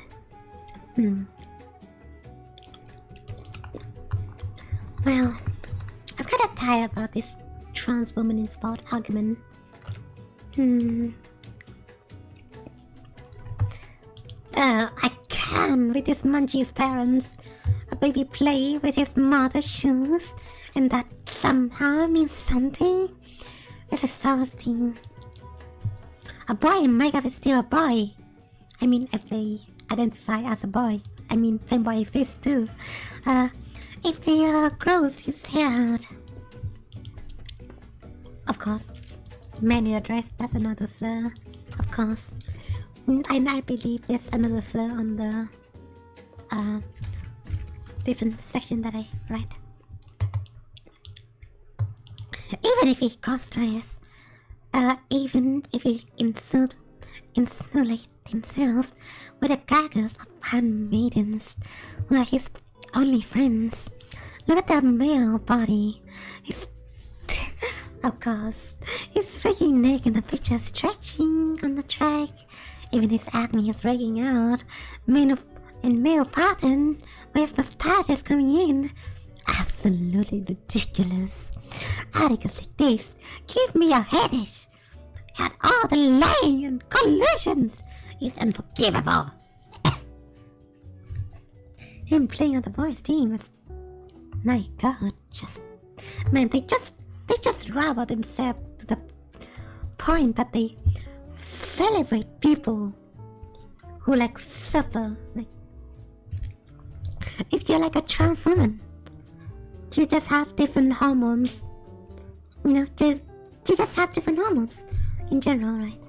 Well, I'm kind of tired about this trans woman in sport argument. I can with this Munchie's parents. A baby play with his mother's shoes, and that somehow means something. It's exhausting. A boy in makeup is still a boy. I mean, if they identify as a boy. I mean, femboy exists too. If they grows his hair out. Of course. Man in a dress, that's another slur. Of course. And I believe there's another slur on the different section that I write. Even if he cross-dress, even if he insulate himself with the gaggers of handmaidens who are his only friends. Look at that male body. Of course, his freaking neck in the picture stretching on the track. Even his acne is breaking out. Male pattern where his mustache is coming in. Absolutely ridiculous. Articles like this give me a headache, and all the lying and collusions is unforgivable. Him playing on the boys' team is, my God, they just rival themselves to the point that they celebrate people who like suffer. Like, if you're like a trans woman, you just have different hormones. You know, you just have different hormones in general, right?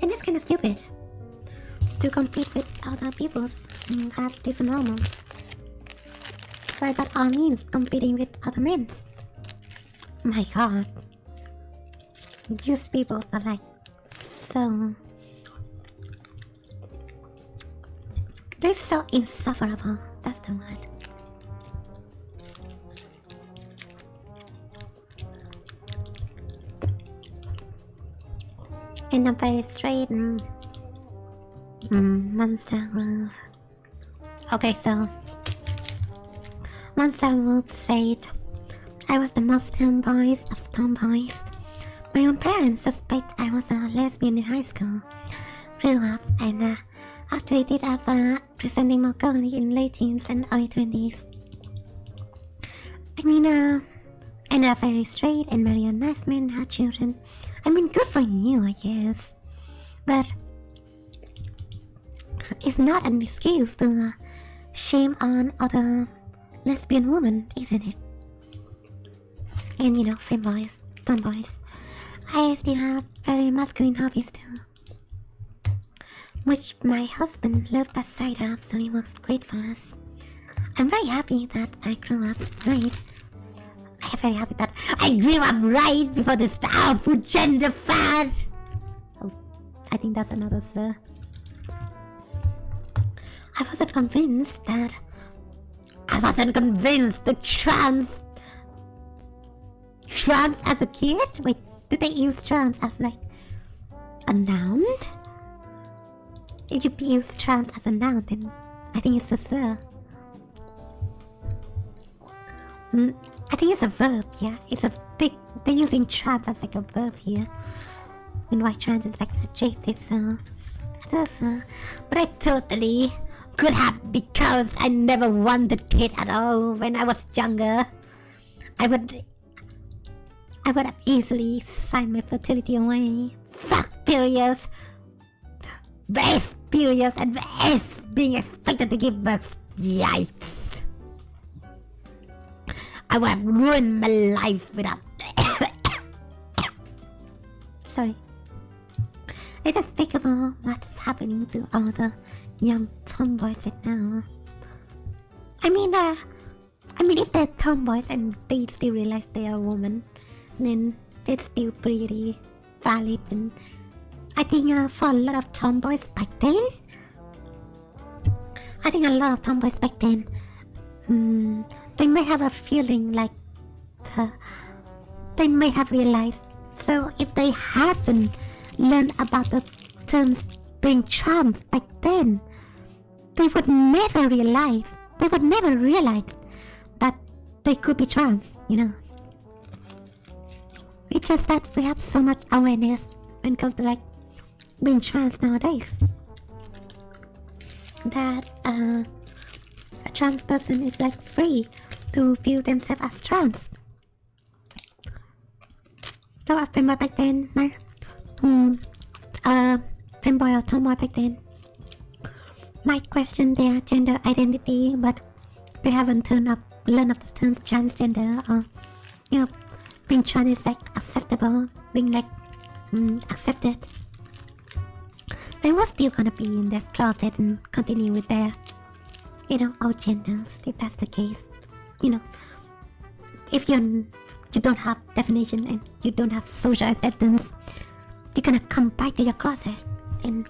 And it's kind of stupid to compete with other people who have different hormones. By that all means competing with other men. My God. These people are like so... They're so insufferable. That's the word. And I'm very straight and... Monster Grove. Okay, so... Monster Grove said... I was the most tomboys of tomboys. My own parents suspect I was a lesbian in high school. Grew up and after I did up presenting more girly in late teens and early 20s. I mean, ended up very straight and married a nice man and had children. I mean, good for you, I guess. But it's not an excuse to shame on other lesbian women, isn't it? And you know, femboys, tomboys. I still have very masculine hobbies too, which my husband loved that side of, so it works great for us. I'm very happy that I grew up right. I'm very happy that I grew up right before the style for gender fad. Oh, I think that's another slur. I wasn't convinced that trans as a kid? Wait, did they use trans as like a noun? if you use trans as a noun, then I think it's a slur. I think it's a verb, yeah. They're using trans as like a verb here. And why trans is like adjective, so but I totally could have, because I never wanted it at all when I was younger. I would have easily signed my fertility away. Fuck periods. Best periods and best being expected to give birth. Yikes. I would have ruined my life without... Sorry. It's despicable what's happening to all the young tomboys right now. I mean, if they're tomboys and they still realize they are a woman, then it's still pretty valid. And I think for a lot of tomboys back then, they may have a feeling like they may have realized. So if they haven't learned about the terms being trans back then, they would never realize that they could be trans, you know. It's just that we have so much awareness when it comes to like being trans nowadays, that a trans person is like free to feel themselves as trans. So I've been back then, femboy or tomboy back then might question their gender identity, but they haven't learned of the terms transgender, or you know, being trans is like acceptable, being like accepted. They were still gonna be in their closet and continue with their, you know, old genders, if that's the case. You know, if you don't have definition and you don't have social acceptance, you're gonna come back to your closet, and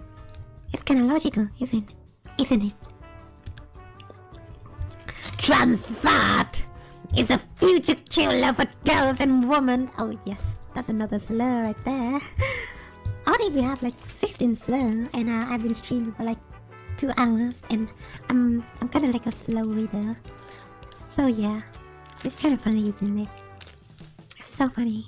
it's kind of logical, isn't it? Trans fat is a future killer for girls and women. Oh yes, that's another slur right there. Already we have like 16 slurs, and I've been streaming for like 2 hours, and I'm kind of like a slow reader. So yeah, it's kind of funny, isn't it? It's so funny.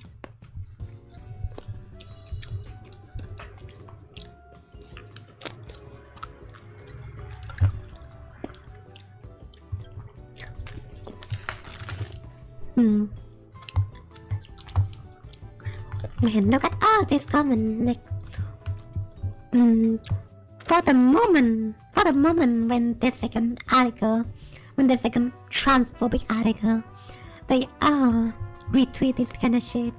Man, look at all this comment, like, for the moment when there's like an article, when there's like a transphobic article, they all retweet this kind of shit,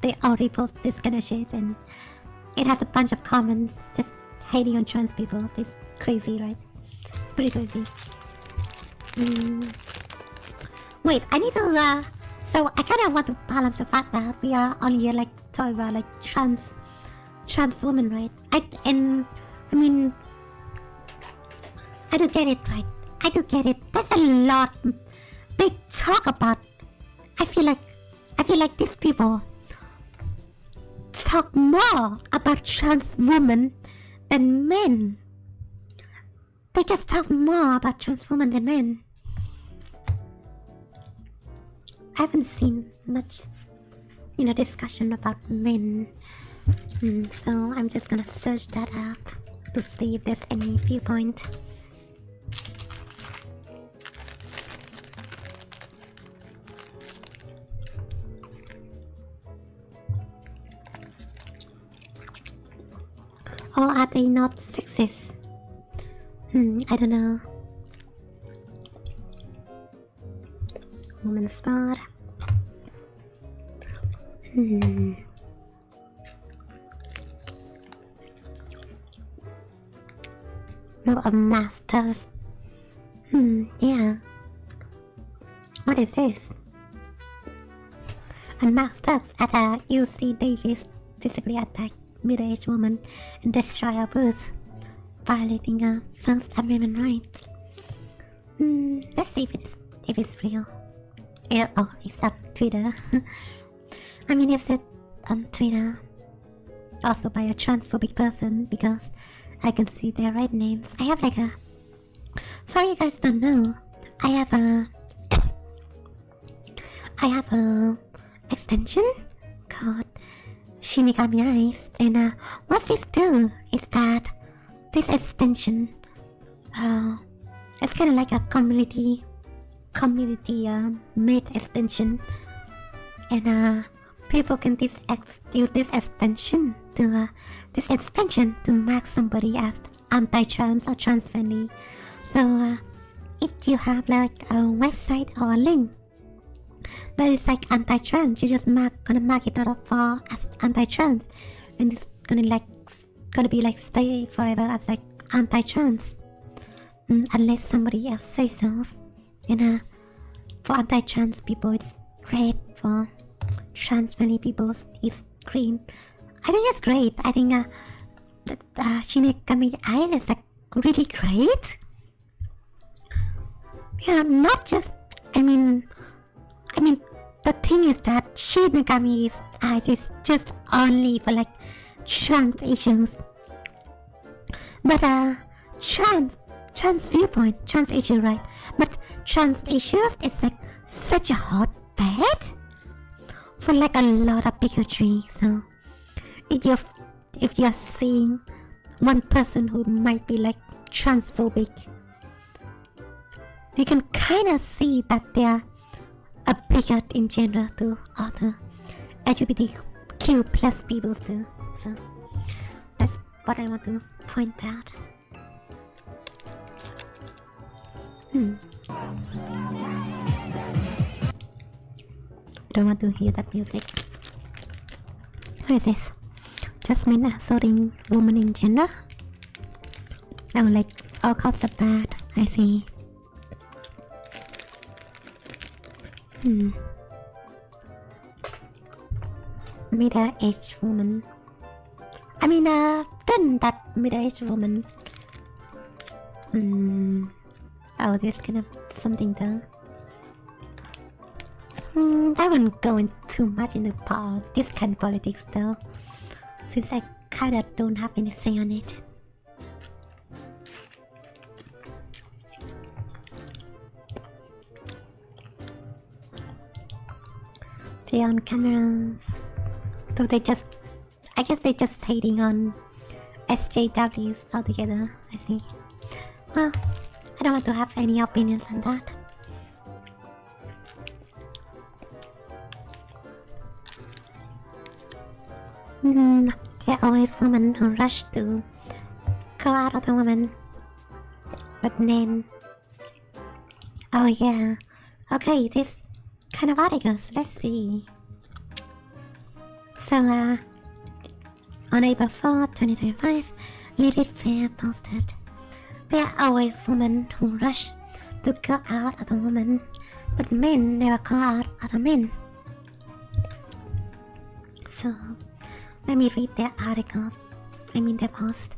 they all repost this kind of shit, and it has a bunch of comments just hating on trans people. It's crazy, right? It's pretty crazy. Wait, I need to, so I kind of want to balance the fact that we are on here like talking about like trans women, right? I do get it, right? I do get it. There's a lot they talk about. I feel like these people talk more about trans women than men. They just talk more about trans women than men. I haven't seen much, you know, discussion about men. So I'm just gonna search that up to see if there's any viewpoint. Or are they not sexist? I don't know. Woman spot. No, a master's. Yeah. What is this? A master's at a UC Davis physically attacked middle-aged woman and destroy her booth, violating her First Amendment rights. Let's see if it's real. Oh, it's on Twitter. I mean, it's it on Twitter, also by a transphobic person, because I can see their right names. I have like a... So you guys don't know, I have a extension called Shinigami Eyes, and what this do is that this extension, it's kind of like a community made extension, and people can use this extension to mark somebody as anti-trans or trans-friendly. So if you have like a website or a link that is like anti-trans, you just gonna mark it out for as anti-trans, and it's gonna be like stay forever as like anti-trans, unless somebody else says so. And for anti-trans people it's red, for trans-friendly people it's green. I think it's great. I think Shinigami Island is like really great. Yeah, not just. I mean, the thing is that Shinigami is just only for like trans issues. But trans viewpoint, trans issue, right? But trans issues is like such a hotbed for like a lot of bigotry. So if you're seeing one person who might be like transphobic, you can kind of see that they're a bigot in general to other LGBTQ plus people too. So that's what I want to point out. I don't want to hear that music. What is this? Jasmine assaulting woman in general? Oh, like all costs are bad. I see. Middle-aged woman. I mean, then that middle-aged woman. Oh, this kind of something though. I wouldn't go in too much into this kind of politics though, since I kinda don't have any say on it. They're on cameras. So I guess they just hating on SJWs altogether, I see. Well, I don't want to have any opinions on that. There are always women who rush to call out other women. But then... Oh yeah. Okay, this kind of articles, let's see. So, on April 4, 2025, Lilith Fair posted, there are always women who rush to call out other women, but men never call out other men. So, let me read their articles, their post.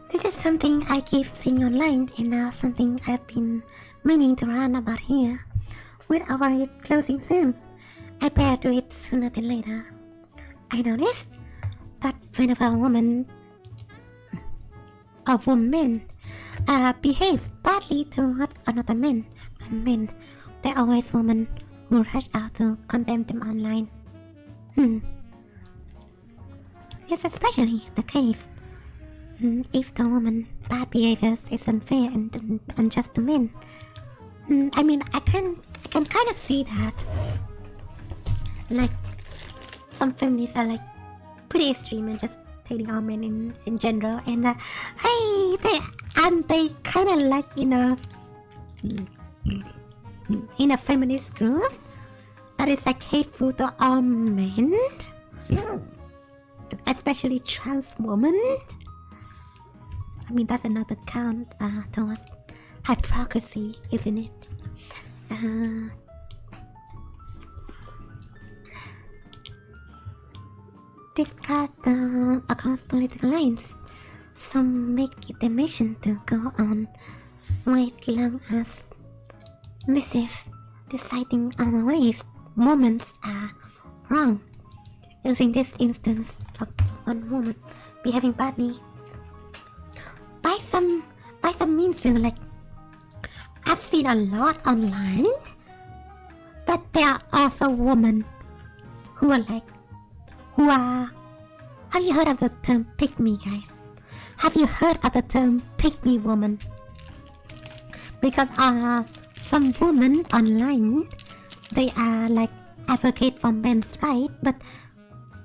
This is something I keep seeing online and something I've been meaning to rant about here. With Ovarit closing soon, I better do it sooner than later. I noticed that whenever a woman behaves badly towards another man, there are always women who rush out to condemn them online. It's especially the case if the woman's bad behavior is unfair and unjust to men. I mean, I can kind of see that. Like, some feminists are like pretty extreme and just hating all men in general, and they kind of like in a feminist group that is like hateful to all men, especially trans women. I mean, that's another count towards hypocrisy, isn't it? This cut across political lines. Some make it their mission to go on wait long as missive, deciding on ways women are wrong. Using this instance of one woman behaving badly I don't mean to, like, I've seen a lot online, but there are also women who are like, have you heard of the term pick me, guys? Have you heard of the term pick me woman? Because some women online, they are like advocate for men's rights, but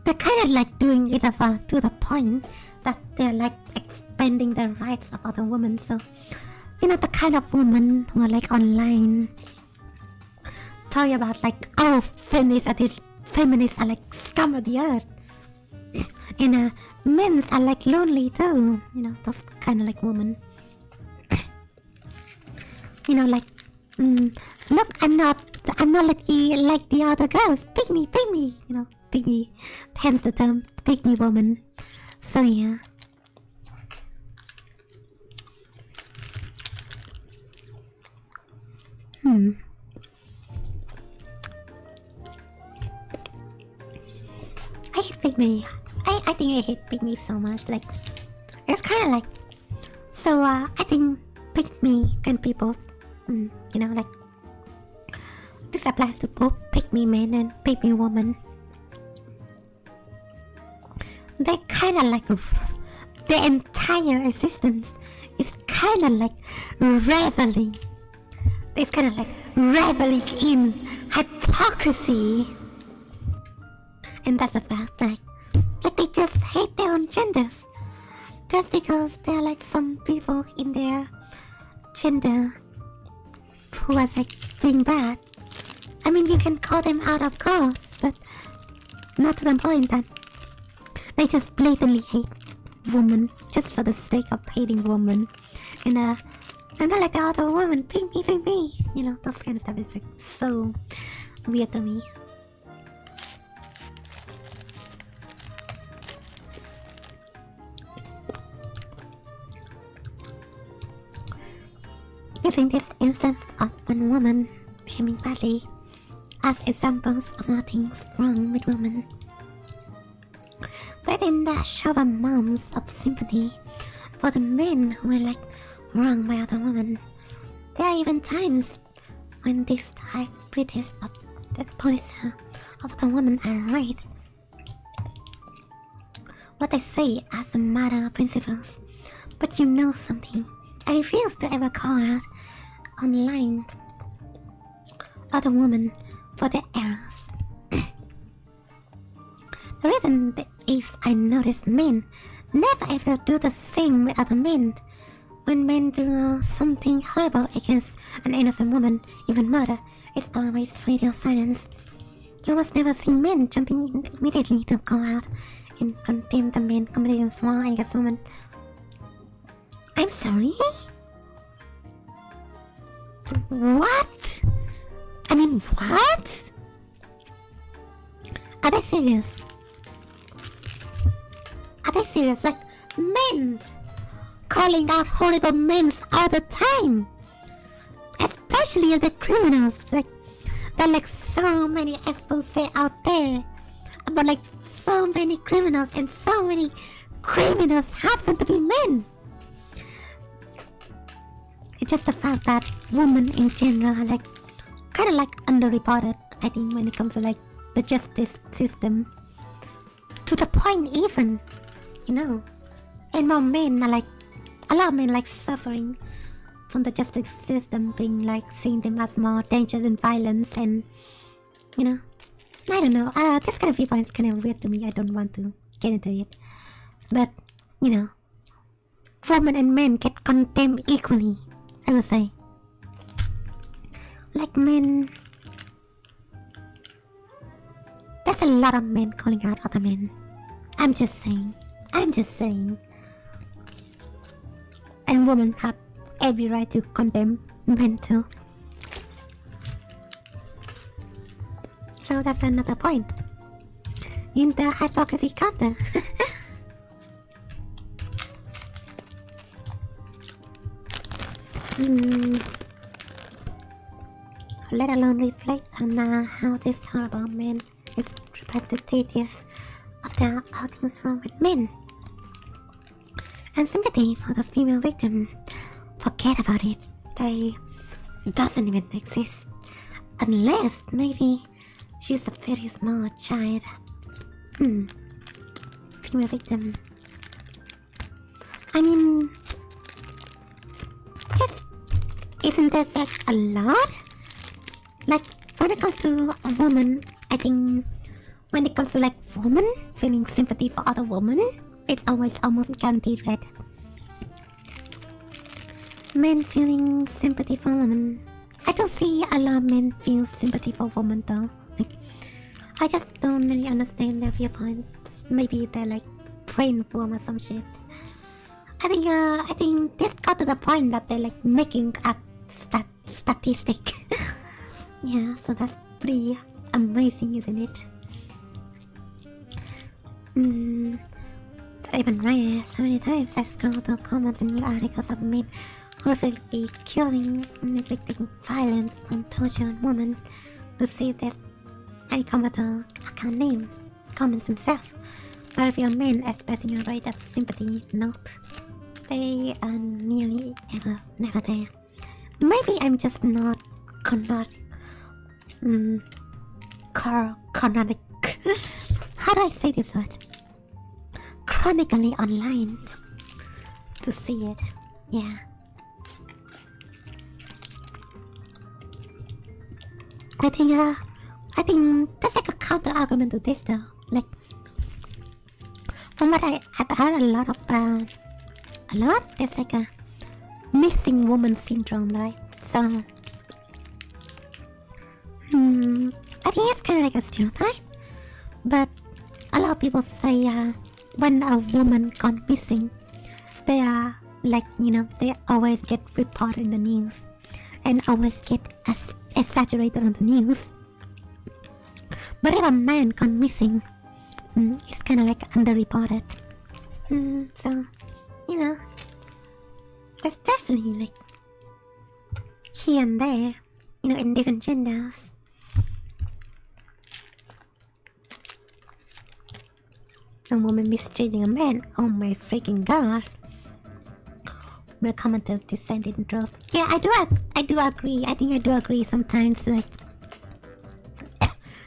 they're kind of like doing it to the point that they're like expanding the rights of other women. So, you know, the kind of women who are like online talk about like, oh, feminists are like scum of the earth, and men are like lonely too. You know, those kind of like women. You know, like, look, I'm not like the other girls. Pick me. You know, pick me. Hence the term pick me woman. So yeah. I hate pick me. I think I hate pick me so much. Like, it's kind of like. So I think pick me can be both. You know, like, this applies to both pick me men and pick me woman. They kind of like, their entire existence is kind of like reveling. It's kind of like reveling in hypocrisy. And that's the fact, like they just hate their own genders. Just because there are like some people in their gender who are like being bad. I mean, you can call them out, of course, but not to the point that they just blatantly hate women just for the sake of hating women. And I'm not like the other woman, pick me. You know, those kind of stuff is like so weird to me. Using this instance of one woman shaming badly as examples of all things wrong with women. But in that show amounts of sympathy for the men who are like wronged by other women, there are even times when these hybrids of the police of the women are right. What they say as a matter of principles, but you know something. I refuse to ever call out online other women for their errors. The reason is I notice men never ever do the same with other men. When men do something horrible against an innocent woman, even murder, it's always radio silence. You almost never see men jumping in immediately to call out and condemn the men committing wrong against women. I'm sorry? What? I mean, what? Are they serious? Are they serious? Like, men calling out horrible men all the time. Especially the criminals. Like, there are like so many exposés out there about like so many criminals, and so many criminals happen to be men. It's just the fact that women in general are like kind of like underreported, I think, when it comes to like the justice system. To the point even, you know, and more men are like, a lot of men like suffering from the justice system being like seeing them as more dangerous and violence, and you know, I don't know, this kind of viewpoint is kind of weird to me. I don't want to get into it, but you know, women and men get condemned equally, I would say. Like men, there's a lot of men calling out other men. I'm just saying. And women have every right to condemn men too. So that's another point in the hypocrisy counter. Let alone reflect on how this horrible man is representative of the all things wrong with men. And sympathy for the female victim forget about it. It doesn't even exist. Unless maybe she's a very small child. Female victim. I mean, isn't there such a lot? Like, when it comes to a woman, I think when it comes to like women feeling sympathy for other women, it's always almost guaranteed, right? Men feeling sympathy for women. I don't see a lot of men feel sympathy for women though. Like, I just don't really understand their viewpoints. Maybe they're like brainwashed or some shit. I think this got to the point that they're like making up statistic. Yeah, so that's pretty amazing, isn't it? Even right, so many times I scroll through comments and new articles of men horrifically killing and inflicting violence on torture on women to see if there's any commenter account name comments himself. But if your men expressing a rate of sympathy, nope. They are nearly never there. Maybe I'm just not chronic. How do I say this word? Chronically online to see it. Yeah. I think that's like a counter argument to this though. Like, from what I've heard there's like a missing woman syndrome, right? So, I think it's kind of like a stereotype, but a lot of people say when a woman gone missing, they are like, they always get reported in the news and always get exaggerated on the news. But if a man gone missing, it's kind of like underreported. So, there's definitely like here and there, in different genders. A woman mistreating a man, oh my freaking god. We're commenters descended in droves. Yeah, I do agree. I think I do agree sometimes, like,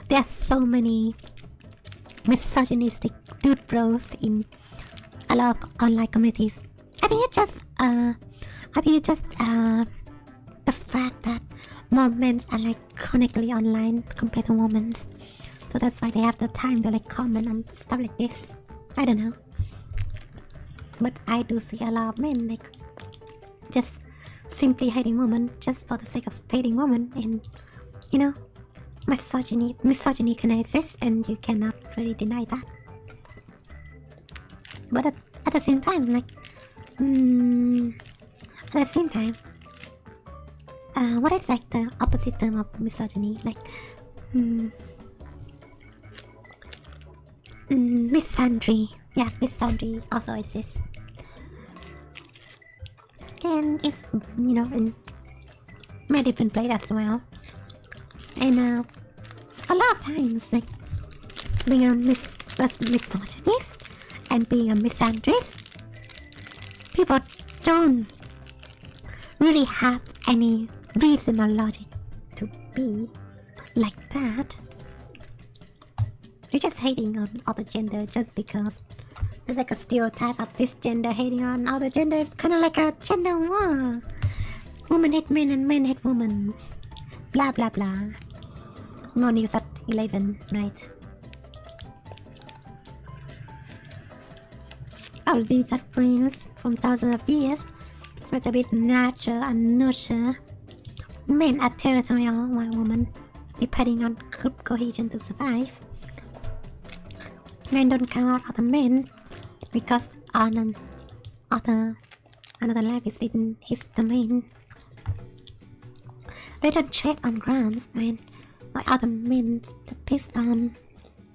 there's so many misogynistic dude bros in a lot of online communities. I think it's just the fact that more men are like chronically online compared to women. So that's why they have the time to like comment on stuff like this. I don't know. But I do see a lot of men like just simply hating women just for the sake of hating women, and misogyny can exist and you cannot really deny that. But at the same time, like what is like the opposite term of misogyny? Like misandry. Yeah, misandry also exists. And it's, in many different places as well. And a lot of times, like, being a misogynist and being a misandrist, people don't really have any reason or logic to be like that. You're just hating on other gender just because there's like a stereotype of this gender hating on other gender. It's kind of like a gender war. Women hate men and men hate women. Blah blah blah. No news at 11, right? All these are friends from thousands of years with a bit nature and nurture. Men are territorial while women depending on group cohesion to survive. Men don't count out other men because another life is in his domain. They don't tread on grounds when other men are pissed on,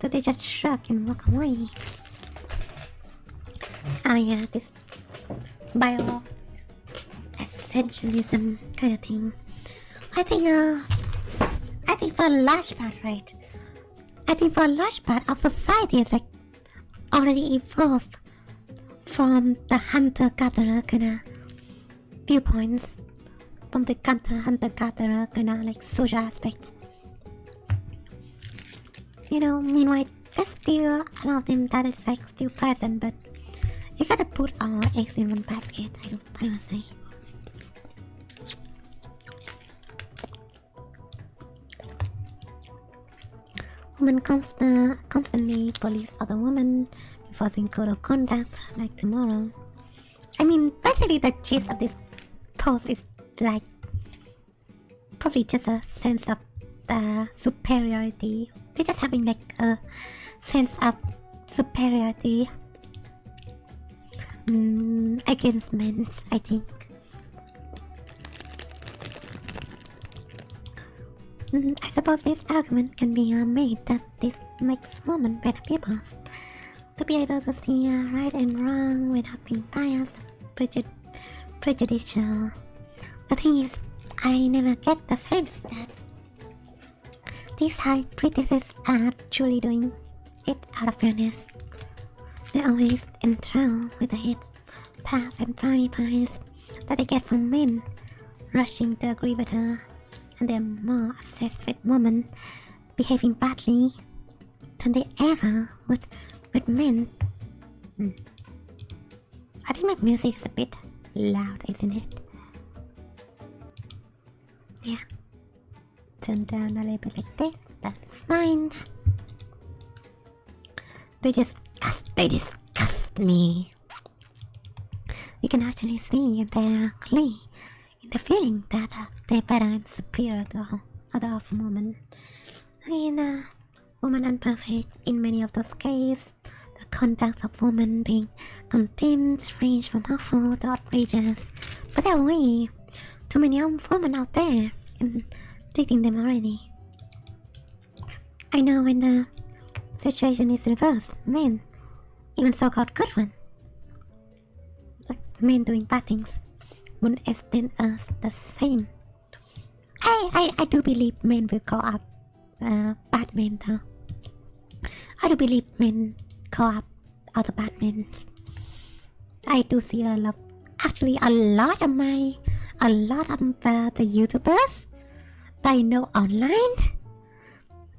so they just shrug and walk away. Oh yeah, this bio essentialism kind of thing. I think for a large part, right? I think for a large part of society is like already evolved from the hunter-gatherer kind of viewpoints from the hunter-gatherer kind of like social aspect. You know, meanwhile, there's still a lot of them that is like still present, but you gotta put all eggs in one basket, I would say. Women constantly police other women, enforcing code of conduct like tomorrow. I mean, basically the gist of this post is like probably just a sense of superiority. They're just having like a sense of superiority against men, I think. I suppose this argument can be made that this makes women better people. To be able to see right and wrong without being biased, prejudicial. The thing is, I never get the sense that these high critics are truly doing it out of fairness. They're always enthralled with the hate, pass and brownie pies that they get from men, rushing to agree with her, and they're more obsessed with women behaving badly than they ever would with men. I think my music is a bit loud, isn't it? Yeah. Turn down a little bit like this, that's fine. They disgust me. You can actually see their glee in the feeling that they're better and superior to other women. I mean, women are perfect in many of those cases. The conduct of women being condemned range from awful to outrageous, but there are way too many women out there and dating them already. I know when the situation is reversed, men, even so-called good ones, like men doing bad things, wouldn't extend us the same. I do believe men will call up bad men though. I do believe men call up other bad men. I do see a lot of the YouTubers that I know online,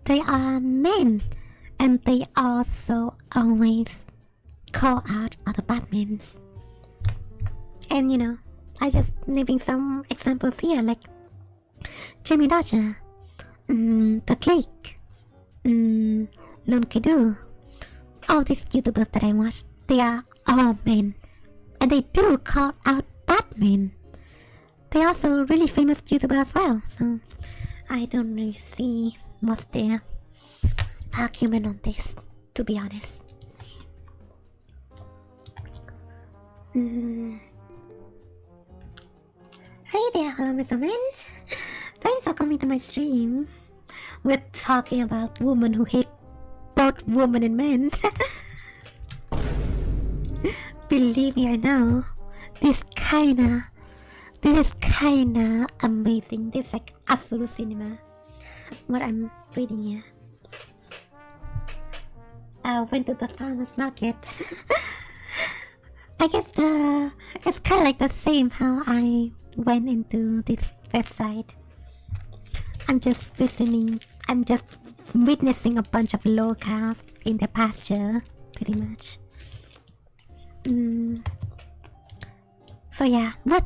they are men, and they also always call out other bad men. And you know, I just naming some examples here, like Jamie Dodger, The Click, Lone Kidu. All these YouTubers that I watch, they are all men, and they do call out bad men. They're also really famous YouTubers as well, so I don't really see what's their argument on this, to be honest. Hey there, hello Mr. Men. Thanks for coming to my stream. We're talking about women who hate both women and men. Believe me, I know. This is kinda amazing. This is like absolute cinema. What I'm reading here. I went to the farmer's market. I guess it's kinda like the same how I went into this website. I'm just witnessing a bunch of locals in the pasture, pretty much. So yeah, we're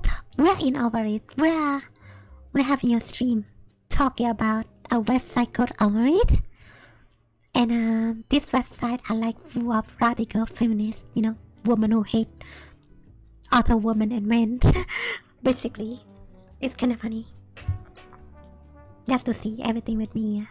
in Ovarit. We're having a stream talking about a website called Ovarit. And this website are like full of radical feminists, you know, women who hate other women and men. Basically, it's kind of funny. You have to see everything with me.